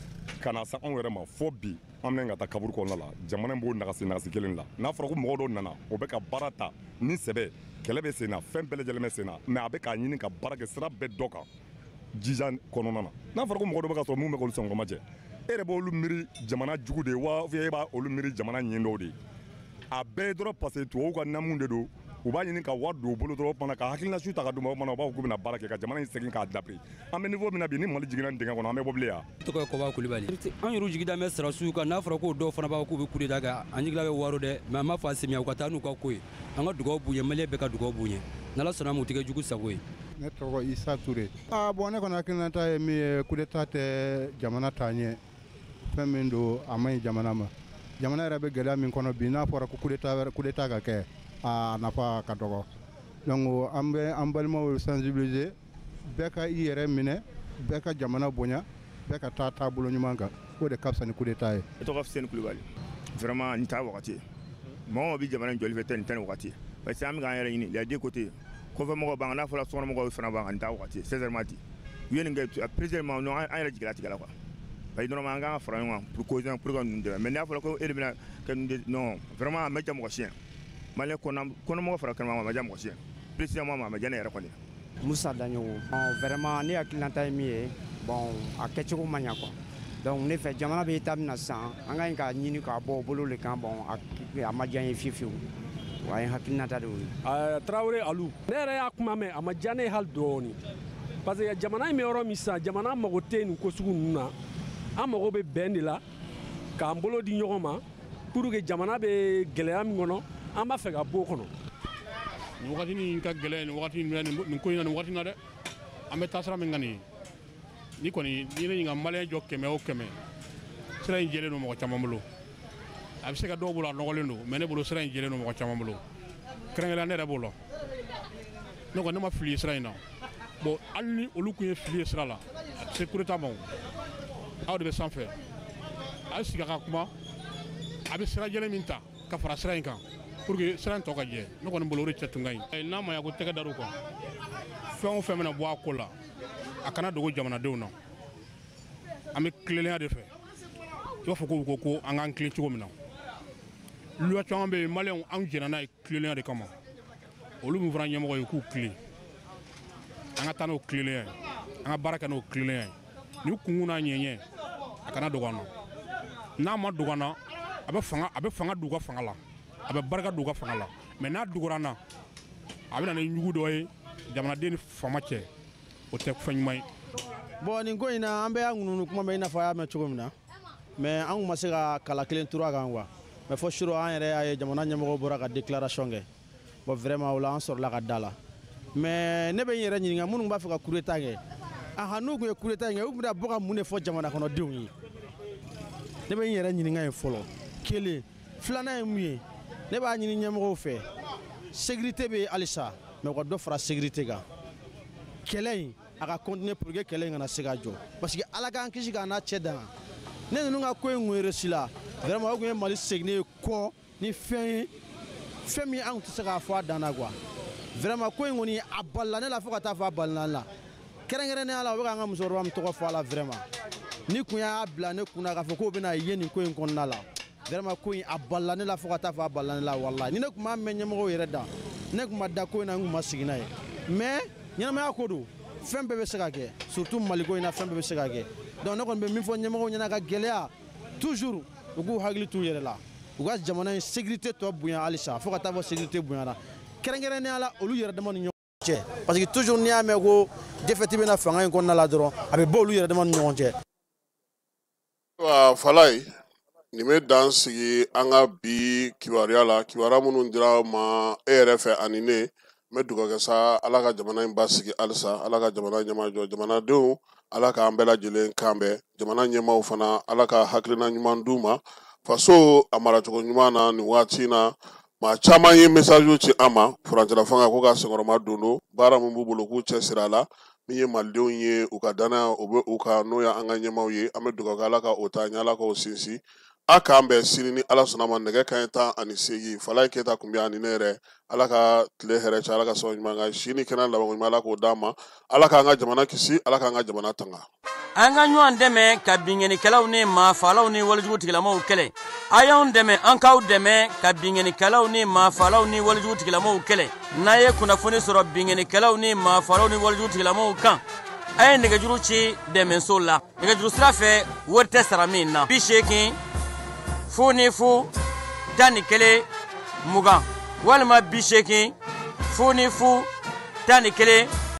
ka na se anw yɛrɛ ma fɔ bi an bɛna ka taa kaburu kɔnɔna la jamana in b'o nagasi kelen la n'a fɔra ko mɔgɔ dɔw nana o bɛ ka baara ta ni sɛbɛ kɛlɛ bɛ sen na fɛn bɛɛ lajɛlen bɛ sen na mais a bɛ k'a ɲini ka baara kɛ sira bɛɛ dɔ kan jija kɔnɔna na n'a fɔra ko mɔgɔ dɔ bɛ ka sɔrɔ mun bɛ k'olu sɔngɔma cɛ e yɛrɛ b'olu miiri jamana jugu de ye wa e b'a olu miiri jamana ɲin dɔw de ye a bɛɛ ye dɔrɔn parce que tubabuw ka namu de don u b'a ɲini ka wari don u bolo dɔrɔn fana ka hakilinasu ta ka d'u ma o mana u b'a fɔ k'u bɛna baara kɛ ka jamana in segin k'a dabiri an bɛ niveau min na bi ni Mali jiginna dingɛ kɔnɔ an bɛ bɔ bilen yan. tɔgɔ ye Kɔba Kulibali an yɛrɛw jigi da bɛ sɔrɔsiw kan n'a fɔra ko dɔw fana b'a fɔ k'u bɛ coup d'état kɛ an jigila bɛ waro dɛ mais an b'a fɔ a semiya u ka taa n'u ka ko ye an ka dugawu b'u ye maliyɛn bɛɛ ka dugawu b'u ye n'Ala sɔnna ma u tɛ kɛ jugu sago ye. ne tɔgɔ Isa Ture bon ne kɔni hakilinata ye min ye coup d'état tɛ jamana taaɲɛ fɛn min don a man ɲi jamana ma jamana yɛrɛ bɛ gɛlɛya min kɔnɔ bi n'a fɔra ko coup d'état ka kɛ a nafa ka dɔgɔ donc an bɛ an balimaw sensibiliser bɛɛ ka i yɛrɛ minɛ bɛɛ ka jamana bonya bɛɛ ka taa taabolo ɲuman kan o de ka fisa ni coup d'état ye. ne tɔgɔ Fuseni Kulubali vraiment nin t'a wagati mɔgɔ bɛ jamana in jɔli fɛ nin tɛ nin wagati parce que an bɛ k'an yɛrɛ ɲini les deux côtés kɔfɛmɔgɔw b'an kan n'a fɔra sokɔnɔmɔgɔw fana b'an kan nin t'a wagati sincèrement di u ye nin kɛ précisément an yɛrɛ jigila tigɛ la quoi parce que normalement an kan ka fara ɲɔgɔn kan pour causer pour ka ninnu dɛmɛ mais n'a fɔra ko e de bɛna kɛ ninnu de non vraiment a ma diya mɔgɔ si ye maliyɛn kɔnɔmɔgɔ fara kɛnɛma a ma diya mɔgɔ si ye précisément a ma diya ne yɛrɛ kɔni. Musa Daɲogo vraiment ne hakilinata ye min ye bon a kɛcogo man ɲa quoi donc ne fɛ jamana bɛ état min na sisan an ka ɲi k'a ɲini k'a bɔ o bolo de kan bon a ma diya n ye fiyewu wa an ye hakilinata de y'o ye. Tarawele Alu ne yɛrɛ y'a kuma mɛn a ma diya ne ye hali dɔɔni parce que jamana in bɛ yɔrɔ min sisan jamana mago tɛ nin ko sugu ninnu na an mago bɛ bɛn de la k'an bolo di ɲɔgɔn ma pour que jamana bɛ gɛlɛya min kɔnɔ an b'a fɛ ka bɔ o kɔnɔ. nin wagati nin ka gɛlɛn nin wagati nin ko in na nin wagati na dɛ an bɛ taa sira min kan nin ni kɔni ni ne ɲininka maliyɛn jɔ 100 o 100 sira in jɛlen don mɔgɔ caman bolo a bɛ se ka dɔw bolo a nɔgɔlen don mais ne bolo sira in jɛlen don mɔgɔ caman bolo kɛrɛnkɛrɛnnenya ne yɛrɛ b'o la ne kɔni ne ma fili sira in na bon hali ni olu tun ye fili ye sira la a tɛ se coup d'état ma o aw de bɛ sanfɛ a ye sigi a ka kuma a bɛ sira jɛlen min ta ka fara sira in kan pour que sira in tɔ ka jɛ ne kɔni bolo o de cɛ tun ka ɲi n'a ma ɲɛ ko tɛgɛ dar'u kan fɛn o fɛn bɛna bɔ a ko la a kana dogo jamanadenw na an bɛ tilennenya de fɛ i b'a fɔ ko ko an k'an tilen cogo min na loi caman bɛ yen maliyɛnw an jɛnna n'a ye tilennenya de kama olu min fana ɲɛmɔgɔ ye k'u tilen an ka taa n'o tilennenya ye an ka baara kɛ n'o tilennenya ye ni kunkun n'a ɲɛɲɛ a kana dogo an na n'a ma dogo an na a bɛ fanga d'u ka fanga la a bɛ barika d'u ka fanga la mais n'a dugura an na a bɛ na ni ɲugu dɔ ye jamanaden ni faama cɛ o tɛ fɛn ɲuman ye. bon nin ko in na an bɛ y'a ŋununu kuma bɛ i n'a fɔ a y'a mɛn cogo min na mais an kun ma se ka kala kelen turu a kan quoi mais fɔ suro an yɛrɛ y'a ye jamana ɲɛmɔgɔw bɔra ka déclaration kɛ bon vraiment o la an sɔrɔla ka da la mais ne bɛ n yɛrɛ ɲininka minnu b'a fɛ ka coup d'état kɛ n'u tun ye coup d'état kɛ u tun bɛ bɔ ka mun de fɔ jamana kɔnɔdenw ye ne bɛ n yɛrɛ ɲininka yen fɔlɔ kelen filanan ye mun ye ne b'a ɲini ɲɛmɔgɔw fɛ sécurité bɛ halisa mais u ka dɔ fara sécurité kan kɛlɛ in a ka continuer pour que kɛlɛ in kana se ka jɔ parce que ala k'an kisi k'an n'a cɛ danga ne ninnu ka ko in kun ye réussi la vraiment o kun ye Mali seginne ye kɔ ni fɛn ye fɛn min an tun tɛ se k'a fɔ a dan na quoi vraiment ko in kɔni a balila ne la fo ka taa fɔ a balila la kɛrɛnkɛrɛnnenya la o bɛ k'an ka musokɔrɔba min tɔgɔ fɔ a la vraiment ni kun y'a bila ne kunna k'a fɔ k'o bɛna ye nin ko in kɔnɔna la vraiment ko in a balila ne la fo ka taa fɔ a balila ne la wallahi ni ne kun b'a mɛn ɲɛmɔgɔw yɛrɛ da ne kun ma da ko in na n kun ma sigi n'a ye mais ɲɛnamaya ko don fɛn bɛɛ bɛ se ka kɛ surtout maliko in na fɛn bɛɛ bɛ se ka kɛ donc ne kɔni bɛ min fɔ ɲɛmɔgɔw ɲɛna ka gɛlɛya toujours u k'u hakili t'u yɛrɛ la u ka jamana in sécurité tɔ bonya halisa fo ka taa fɔ sécurité bonyana kɛrɛnkɛrɛnnenya la olu yɛrɛ dama ni ɲɔgɔn cɛ parce que toujours n'i y'a mɛn ko défaite bɛna fanga in kɔnɔna la dɔrɔn a bɛ bɔ olu yɛrɛ dama ni ɲɔgɔn cɛ. Falai nin bɛ dan sigi an ka bi kibaruya la kibaruya minnu dira ma e yɛrɛ fɛ ani ne n bɛ dugawu kɛ sa ala ka jamana in basigi halisa ala ka jamana ɲɛmajɔ jamanadenw ala k'an bɛɛ lajɛlen kan bɛn jamana ɲɛmaaw fana ala ka hakilina ɲuman d'u ma faso a maracogo ɲuman na nin waati na maa caman ye message ci an ma furancɛla fanga ko ka senkɔrɔma don baara min b'u bolo k'u cɛsiri a la min ye malidenw ye u ka danaya o bɛ u kan n'o ye an ka ɲɛmaaw ye an bɛ dugawu kɛ ala ka o ta ɲɛ ala ka o sinsin a k'an bɛn sini ni ala sɔnna ma nɛgɛ kanɲɛ 18 Falaye Keyita kun bɛ ani ne yɛrɛ ala ka tile hɛrɛ cɛ ala ka sɔn ɲuman kan sini kɛnɛ laban ɲuman ala k'o d'an ma ala k'an ka jamana kisi ala k'an ka jamana tanga. An ka ɲɔgɔn dɛmɛ ka binŋɛnikɛlaw ni maafalaw ni walijugutigilamaw kɛlɛ a y'anw dɛmɛ an k'aw dɛmɛ ka binŋɛnikɛlaw ni maafalaw ni walijugutigilamaw kɛlɛ n'a ye kunnafoni sɔrɔ binŋɛnikɛlaw ni maafalaw ni walijugutigilamaw kan a ye nɛgɛjuru ci dɛmɛso la nɛgɛjuru sira fɛ wari tɛ sara min na 80 0 11 20 walima 80 0 11